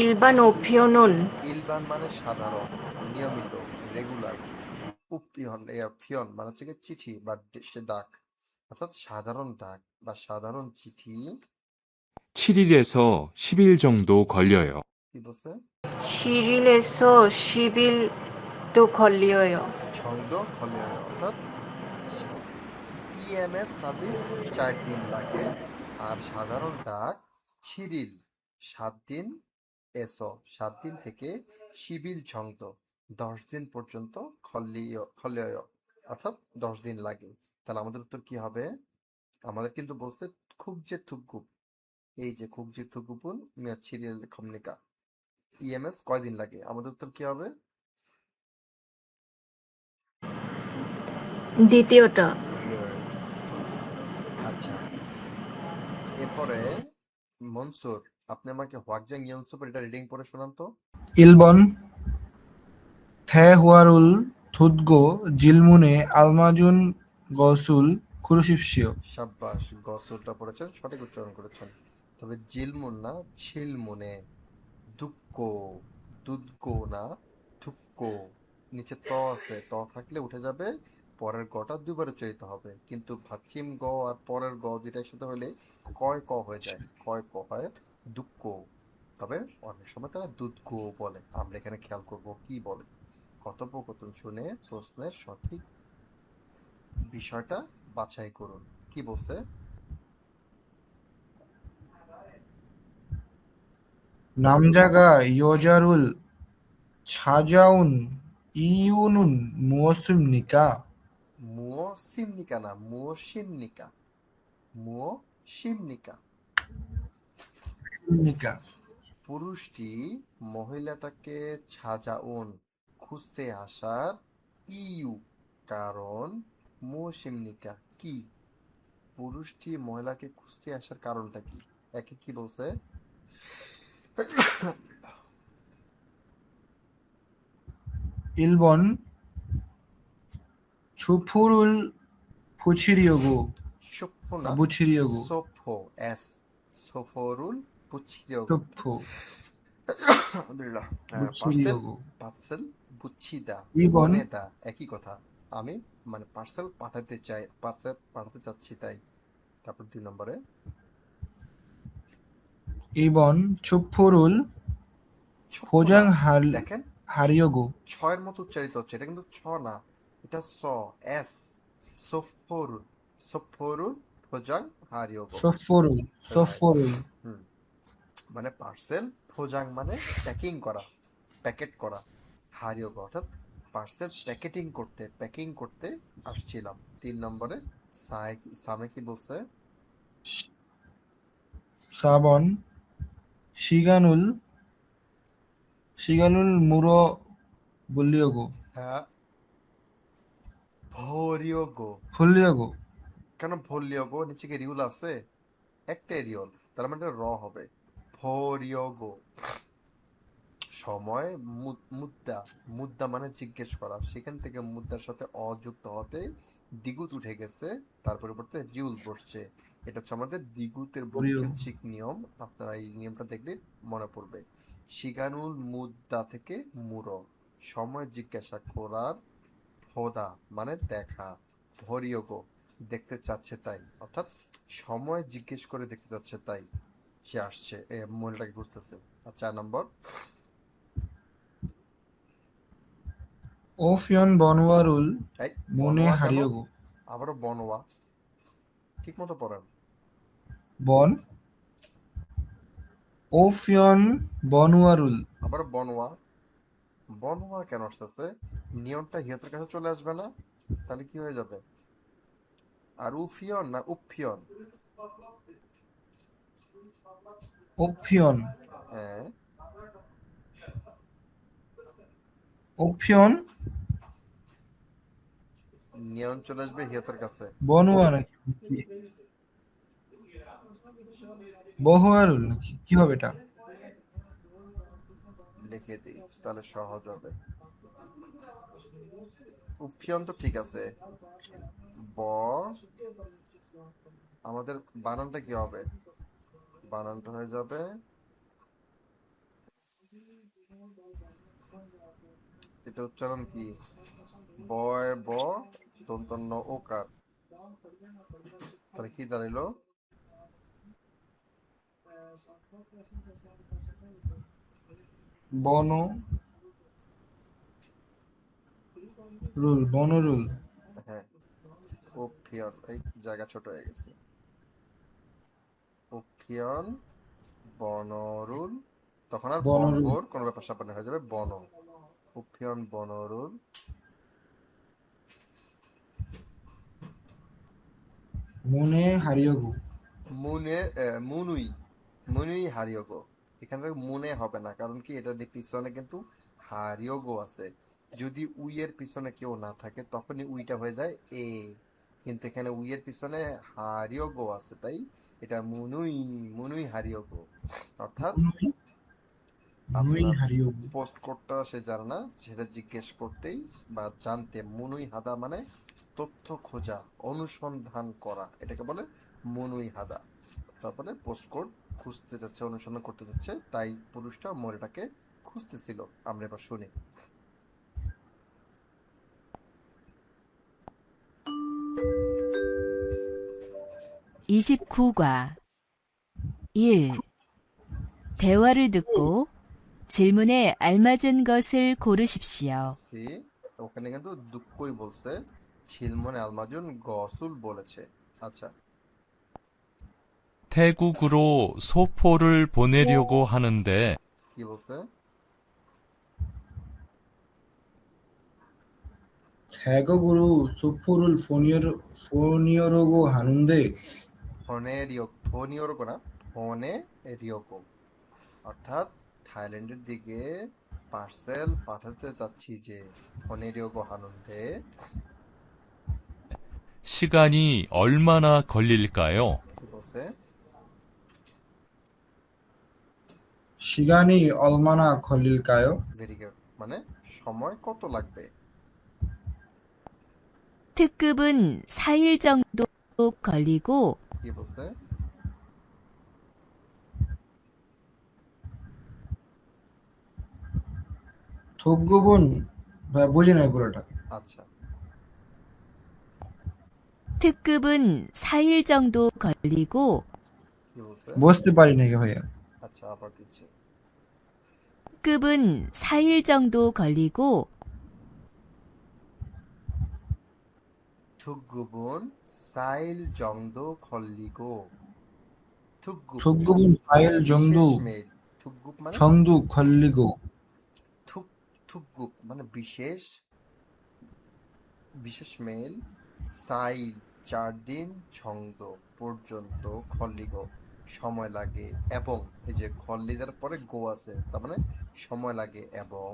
일반 우편은 ইলবান মানে সাধারণ, নিয়মিত, রেগুলার। ফিয়ন মানে হচ্ছে গিয়ে চিঠি বা সে ডাক, অর্থাৎ সাধারণ ডাক বা সাধারণ চিঠি। 7일에서 10일 정도 걸려요. কি বলছে? 7일에서 10일도 걸려요. ছন্দ খলে হয়, অর্থাৎ ইএমএস সার্ভিস 4 দিন লাগে, আর সাধারণ ডাক ছিরিল 7 দিন, 7 দিন থেকে শিবিল ছন্দ 10 দিন পর্যন্ত খল্লিয় অর্থাৎ 10 দিন লাগে। তাহলে আমাদের উত্তর কি হবে? আমাদের কিন্তু বলছে খুকজে থুকগুপ, এই যে খুকজে থুকগুপুন মিয়াচ্ছিরিয়াল খমনিকা ইএমএস কয়দিন লাগে? আমাদের উত্তর কি হবে? দ্বিতীয়টা। গুড। আচ্ছা, এরপরে মনসুর, আপনি আমাকে হোয়াকজাং ইয়নসুপের এটা রিডিং পড়ে শোনান তো। 1번 대화를 듣고 질문에 알맞은 것을 고르십시오. সাব্বাস, গসলটা পড়েছেন, সঠিক উচ্চারণ করেছেন। তবে জিলমুন না, ছিলমুনে। দুঃখ, দুধগো না, থুক্কো। নিচে ত আছে, ত থাকলে উঠে যাবে, পরের গটা দুইবার উচ্চারিত হবে। কিন্তু ভাচ্ছিম গ আর পরের গ দুইটা একসাথে হলে কয় ক হয়ে যায়, কয় ক হয় দুঃখ। তবে অনেক সময় তারা দুধগো বলে। আমরা এখানে খেয়াল করব কি বলে। কথোপকথন শুনে প্রশ্নের সঠিক বিষয়টা বাছাই করুন। কি বলছে? 남자가 여자를 찾아온 이유는 무엇입니까? মুও সিমনিকা না, মুও সিমনিকা, মুও সিমনিকা। 입니까? পুরুষটি মহিলাটাকে ছাজাউন খুঁজতে আসার ইউ কারণ মুসিমনিকা কি? পুরুষটি মহিলাকে খুঁজতে আসার কারণটা কি? একে কি বলছে? 1번 주포를 붙이려고 সোফো না, 붙이려고 সোফো, এস, সোফোরুল পুচ্ছিরিয়োগো। 주포 আলহামদুলিল্লাহ। পার্সেল, 붙이려고 পার্সেল বুচ্ছিদা, 2번 বনেদা একই কথা। আমি মানে পার্সেল পাঠাতে চাই, পার্সেল পাঠাতে চাচ্ছি তাই। তারপর 2 নম্বরে 2번 주포를 ছোপ্পো না, 포장하려고 দেখেন ছয়ের মতো উচ্চারিত হচ্ছে, এটা কিন্তু ছ না, এটা স, এস, সোফোরুল, সোফোরুল ফোজাং হারিয়োগো। 서포를 হুম, মানে পার্সেল, ফোজাং মানে প্যাকিং করা, প্যাকেট করা, হারিয়োগো অর্থাৎ পার্সেল প্যাকিং করতে আসছিলাম। 3 নম্বরে সামে কি বলছে? 4번 시간을 물어보려고 হ্যাঁ, ভরিয়োগো। 보려고 কেন ভরলিয়োগো? নিচে কি রিউল আছে? একটাই রিওল, তার মানে র হবে। ভরিয়োগো। সময় মুদ্রা, মুদ্রা মানে জিজ্ঞেস করা, সেখান থেকে মুদ্রার সাথে অযুক্ত হতে দ্বিগুত উঠে গেছে, তার পরিবর্তে রিউল বসছে। এটা হচ্ছে আমাদের দ্বিগুতের 보려고 বৈজ্ঞানিক নিয়ম। আপনারা এই নিয়মটা দেখলে মনে পড়বে। শিগানুল মুদ্রা থেকে মুরো, সময় জিজ্ঞাসা করার, ফোদা মানে দেখা, ভরিয়োগো দেখতে চাচ্ছে তাই, অর্থাৎ সময় জিজ্ঞেস করে দেখতে চাচ্ছে তাই সে আসছে, মহিলাটাকে খুঁজতেছে। আর 4 নম্বর 오피언 번호를 এই বনোয়া কেন? 문의하려고 আবারও বনোয়া, ঠিক মতো পড়েন। 번 오피언 번호를 আবারও বনোয়া, বনোয়া কেন আসতেছে? নিয়নটা হিয়তের কাছে চলে আসবে না? তাহলে কি হয়ে যাবে? আর উফিয়ন না উফিয়ন? 오피언 হ্যাঁ, 오피언 নিয়ন চলে আসবে হিয়তের কাছে। 번호와 নাকি বহোয়ারুল নাকি কি হবে এটা? লিখে দিই তাহলে সহজ হবে। উফিয়ন তো ঠিক আছে, ব, আমাদের বানানটা কি হবে? বানানটা হয়ে যাবে, এটা উচ্চারণ কি? বয় ব দন্তন্য ওকার, তাহলে কি দাঁড়াইলো? বনরুল হ্যাঁ, উফিয়ন, এই জায়গা ছোট হয়ে গেছে। উফিয়ন বনরুল, তখন আর বনরুল বনবোর কোনো ব্যাপার স্যাপার না, হয়ে যাবে বন। 우편 번호를 মনে হারিয়েগো মুনুই হারিয়োগো। এখান থেকে মনে হবে না, কারণ কি এটার পিছনে কিন্তু হারিয়োগো আছে। যদি উই এর পিছনে কেউ না থাকে তখনই উইটা হয়ে যায় এ, কিন্তু এখানে উই এর পিছনে হারিয়োগো আছে, তাই এটা মুনুই হারিয়োগো। অর্থাৎ মুনুই আপনার হারিয়েগো পোস্ট কোডটা সে জানে না, সেটা জিজ্ঞেস করতেই বা জানতে মুনুই হাদা মানে তথ্য খোঁজা, অনুসন্ধান করা, এটাকে বলে মুনুই হাদা। তারপরে পোস্ট কোড খুঁজতে যাচ্ছে, অনুসন্ধান করতে যাচ্ছে, তাই পুরুষটা মহিলাটাকে খুঁজতেছিল। আমরা এবার শুনি। 29과 1. 대화를 듣고 질문에 알맞은 것을 고르십시오. সি, ওখানে কিন্তু দুঃখই বলছে, 칠문에 알맞은 것을 বলেছে। আচ্ছা, 태국으로 소포를 보내려고 하는데 কি বলছে? 태국으로 소포를 보내려고 하는데 ফোনিওরগো না, ফোনেরিওগো, অর্থাৎ থাইল্যান্ডের দিকে পার্সেল পাঠাতে যাচ্ছি যে, ফোনেরিওগো 하는데 시간이 얼마나 걸릴까요? কি বলছে? 시간이 얼마나 걸릴까요? ভেরি গুড, মানে সময় কত লাগবে। 특급은 4일 정도 걸리고 কি বলছে? 독급은 বুঝি না পুরোটা আচ্ছা, 특급은 4일 정도 걸리고 কি বলছে? বুঝতে পারি নাকি ভাইয়া আচ্ছা, আবার দিচ্ছি। 특급은 4일 정도 걸리고 툭굽은 4일 정도 걸리고, 툭굽 독급은 4일 বিশেষ 정도 মেইল, 툭굽 মানে 걸리고 툭굽 মানে বিশেষ মেইল, 4일 4 দিন, 정도 পর্যন্ত, 걸리고 সময় লাগে, এবং এই যে 걸리다র পরে গো আছে, তার মানে সময় লাগে এবং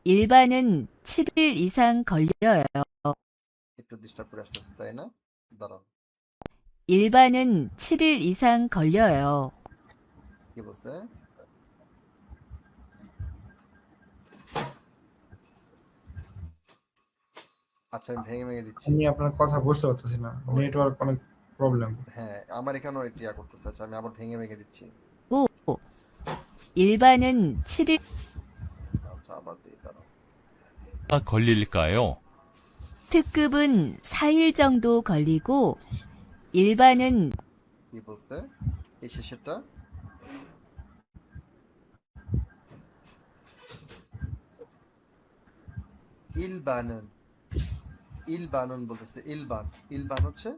일반은 7일 이상 걸려요. একটু ডিস্টার্ব করে আসতেছে, তাই না? দাঁড়ান, 일반은 7일 이상 걸려요. কি বলছে? আচ্ছা, আমি ভেঙে ভেঙে দিচ্ছি। আমি আপনার কথা বুঝতে পারতেছি না নেটওয়ার্ক অনেক প্রবলেম হ্যাঁ, আমার এখানেও এটা করতেছে। আচ্ছা, আমি আবার ভেঙে ভেঙে দিচ্ছি। 오, 일반은 7일, আচ্ছা, আবার দিই, দাঁড়ান। 걸릴까요? 특급은 4일 정도 걸리고 일반은 কি বলছে এই শেষেরটা? ইলবানুন বলতেছে। ইলবান হচ্ছে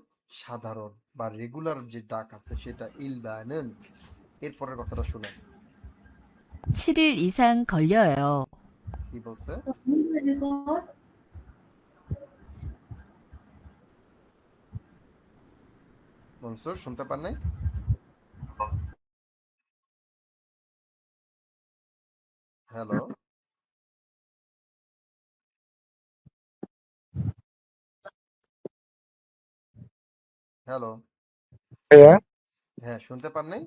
সাধারণ বা রেগুলার যে ডাক আছে সেটা ইলবানুন। এরপরের কথাটা শুনে 7일 이상 걸려요. কি বলছে? মনসুর, শুনতে পান নাই? হ্যালো, হ্যালো, ভাইয়া হ্যাঁ, শুনতে পান নাই?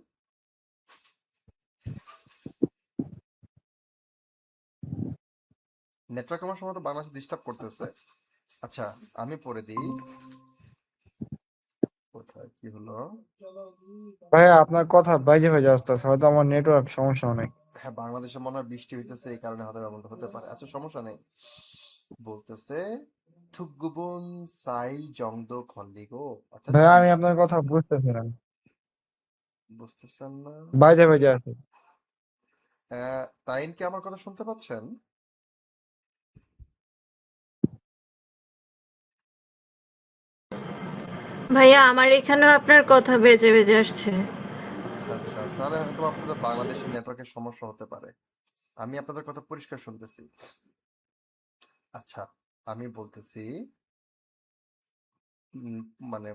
নেটওয়ার্ক আমার সময় তো বাংলাদেশে ডিস্টার্ব করতেছে। আচ্ছা, আমি পড়ে দিই। কোথায় কি হলো? ভাইয়া আপনার কথা বাইজে বাইজে আসতেছে হয়তো আমার নেটওয়ার্ক সমস্যা অনেক হ্যাঁ, বাংলাদেশে মনে হয় বৃষ্টি হইতেছে, এই কারণে হয়তো এমনটা হতে পারে। আচ্ছা, সমস্যা নেই। বলতেছে থুকগুবুন সাইল জংদো খল্লিগো, অর্থাৎ ভাইয়া আমি আপনার কথা বুঝতেছি না বুঝতেছেন না? বাইজে বাইজে আছে তাইন কি আমার কথা শুনতে পাচ্ছেন? ভাইয়া আমার এখানেও আপনার কথা বেজে বেজে আসছে। আচ্ছা, আচ্ছা, তাহলে হয়তো আপনাদের বাংলাদেশের নেটওয়ার্কের সমস্যা হতে পারে। আমি আপনাদের কথা পরিষ্কার শুনতেছি। আচ্ছা, আমি বলতেছি উম, মানে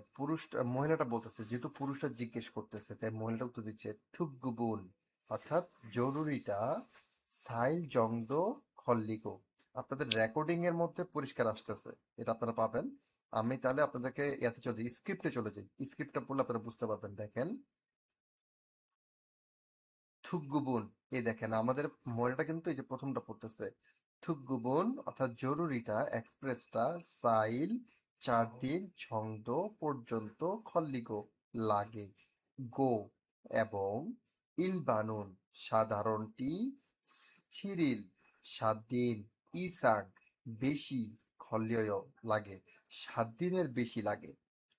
মহিলাটা বলতেছে, যেহেতু পুরুষটা জিজ্ঞেস করতেছে তাই মহিলাটা উত্তর দিচ্ছে থুকগুবুন, অর্থাৎ জরুরিটা সাইল জংদ খল্লিগো। আপনাদের রেকর্ডিং এর মধ্যে পরিষ্কার আসতেছে, এটা আপনারা পাবেন। আমি তাহলে আপনাদেরকে ইয়াতে চলে যাই, স্ক্রিপ্টে চলে যাই, স্ক্রিপ্টটা পড়লে আপনারা বুঝতে পারবেন। দেখেন থুকগুবুন, এই দেখেন আমাদের মহিলাটা কিন্তু এই যে প্রথমটা পড়তেছে থুকগুবুন, অর্থাৎ জরুরিটা এক্সপ্রেসটা সাইল 4 দিন ছন্দ পর্যন্ত খল্লিগো লাগে, গো এবং ইলবানুন সাধারণটি ছিরিল 7 দিন ইসান বেশি খল্লিয় লাগে, 7 দিনের বেশি লাগে।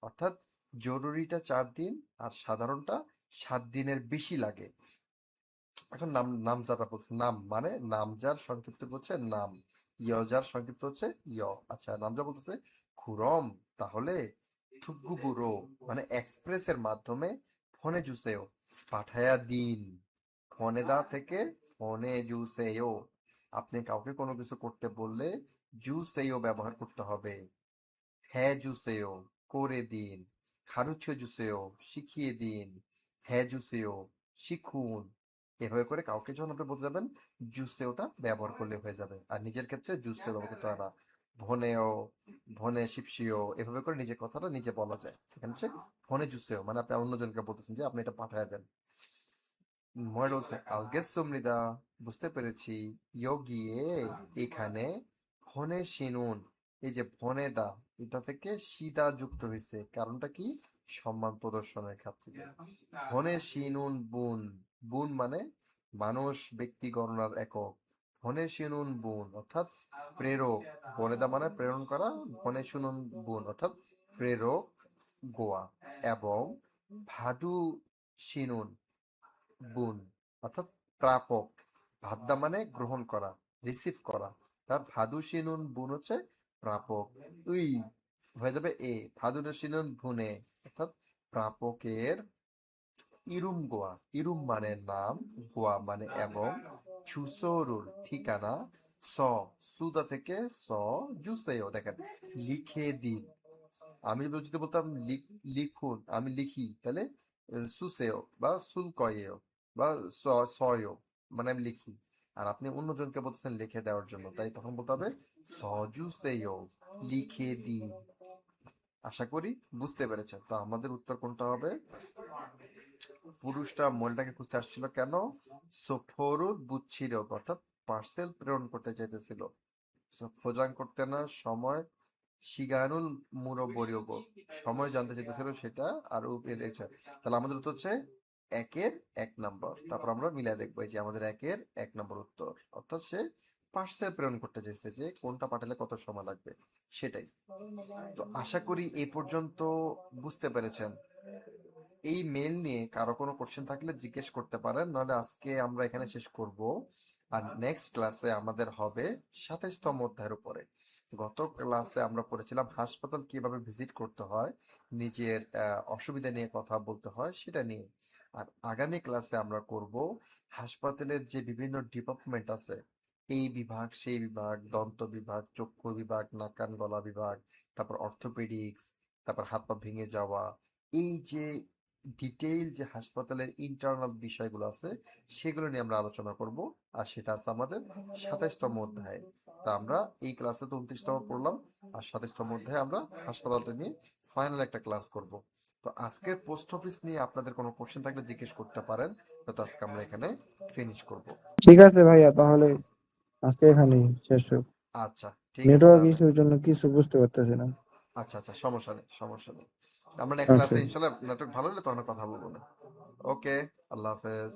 অর্থাৎ জরুরিটা 4 দিন আর সাধারণটা 7 দিনের বেশি লাগে। এখন নামজারটা বলছে, নাম মানে নামজার সংক্ষিপ্ত হচ্ছে নাম, ইয়জার সংক্ষিপ্ত হচ্ছে ইয়। আচ্ছা, নামজা বলতেছে খুরম, তাহলে থুগুবুরো মানে এক্সপ্রেসের মাধ্যমে ফোনে জুসেও পাঠায়া দিন। ফোনেদা থেকে ফোনে জুসেও, আপনি কাউকে কোনো কিছু করতে বললে জুসেও ব্যবহার করতে হবে। হ্যাঁ জুসেও করে দিন, খারুচ্ছ জুসেও শিখিয়ে দিন, হ্যাঁ জুসেও শিখুন। এভাবে করে কাউকে যখন আপনি বলতে যাবেন জুসেওটা ব্যবহার করলে হয়ে যাবে। আর নিজের ক্ষেত্রে জুসেও ব্যবহার করতে হয় না, ভনেও, ভনে শিপসিও, এভাবে করে নিজের কথাটা নিজে বলা যায়। এখানে হচ্ছে ফোনে জুসেও মানে আপনি অন্যজনকে বলতেছেন যে আপনি এটা পাঠায় দেন। মডেল বলছে আলগেস সুমৃদা, বুঝতে পেরেছি। ইয়ো গিয়ে এখানে ফোনে শিনুন, এই যে ফোনে দা এটা থেকে সিদা যুক্ত হয়েছে, কারণটা কি? সম্মান প্রদর্শনের ক্ষেত্রে। ফোনে শিনুন বুন, বুন মানে মানুষ ব্যক্তি গণনার একক। ফোনে শিনুন বুন অর্থাৎ প্রেরক, ফোনেদা মানে প্রেরণ করা, ফোনে শুনুন বুন অর্থাৎ প্রেরক গোয়া, এবং ভাদু শিনুন বুন অর্থাৎ প্রাপক। ভাদ্দা মানে গ্রহণ করা, রিসিভ করা, তার ভাদুশিনুন বুন হচ্ছে প্রাপক। উই হয়ে যাবে এ, ভাদুশিনুন বুনে অর্থাৎ প্রাপকের ইরুম গোয়া, ইরুম মানে নাম, গোয়া মানে এবং, ছুসোরুল ঠিকানা, স সুদা থেকে স জুসেও দেখেন লিখে দিন। আমি যদি বলতাম লিখুন, আমি লিখি, তাহলে সুসেও বা সুলকয়েও বা সয়ও মানে আমি লিখি। আর আপনি অন্যজনকে বলতেছেন লিখে দেওয়ার জন্য, তাই তখন বলতে হবে সজুসেও লিখে দিন। আশা করি বুঝতে পেরেছেন। তো আমাদের উত্তর কোনটা হবে? পুরুষটা মহিলাটাকে খুঁজতে আসছিল কেন? সোফরুল বুচ্ছিল অর্থাৎ পার্সেল প্রেরণ করতে চাইতেছিল। ফোজাং করতে না সময়, শিগানুল মুরব্বরিয়োগ সময় জানতে চাইতেছিল সেটা, আর এটা। তাহলে আমাদের উত্তর হচ্ছে 1-1 নম্বর। তারপর আমরা মিলাই দেখবো, এই যে আমাদের 1-1 নম্বর উত্তর, অর্থাৎ সে পার্সেল প্রেরণ করতে চাইছে, যে কোনটা পাঠালে কত সময় লাগবে সেটাই। তো আশা করি এই পর্যন্ত বুঝতে পেরেছেন। এই মেল নিয়ে কারো কোনো কোশ্চেন থাকলে জিজ্ঞেস করতে পারেন, নাহলে আজকে আমরা এখানে শেষ করব। আর নেক্সট ক্লাসে আমাদের হবে 27তম অধ্যায়ের উপরে। গত ক্লাসে আমরা পড়েছিলাম হাসপাতাল কিভাবে ভিজিট করতে হয়, নিজের অসুবিধা নিয়ে কথা বলতে হয় সেটা নিয়ে। আর আগামী ক্লাসে আমরা করব হাসপাতালের যে বিভিন্ন ডিপার্টমেন্ট আছে, এই বিভাগ সেই বিভাগ, দন্ত বিভাগ, চক্ষু বিভাগ, নাক কান গলা বিভাগ, তারপর অর্থোপেডিক্স, তারপর হাত পা ভেঙে যাওয়া, এই যে ডিটেইল যে হাসপাতালের ইন্টারনাল বিষয়গুলো আছে সেগুলো নিয়ে আমরা আলোচনা করব। আর সেটা আছে আমাদের 27তম অধ্যায়ে। তা আমরা এই ক্লাসে তো 29তম পড়লাম, আর 27তম অধ্যায়ে আমরা হাসপাতালটা নিয়ে ফাইনাল একটা ক্লাস করব। তো আজকের পোস্ট অফিস নিয়ে আপনাদের কোনো কোশ্চেন থাকলে জিজ্ঞেস করতে পারেন, তো আজকে আমরা এখানে ফিনিশ করব। ঠিক আছে ভাইয়া, তাহলে আজকে এখানেই শেষ হোক। আচ্ছা ঠিক আছে নেটওয়ার্ক তাহলে। ইস্যুর জন্য কিছু বুঝতে পারতেছি না। আচ্ছা আচ্ছা, সমস্যা নেই সমস্যা নেই। আমরা নেক্সট আচ্ছা। ক্লাসে ইনশাল্লাহ নেটওয়ার্ক ভালো হলে তখন কথা বলবো না। ওকে, আল্লাহ হাফেজ।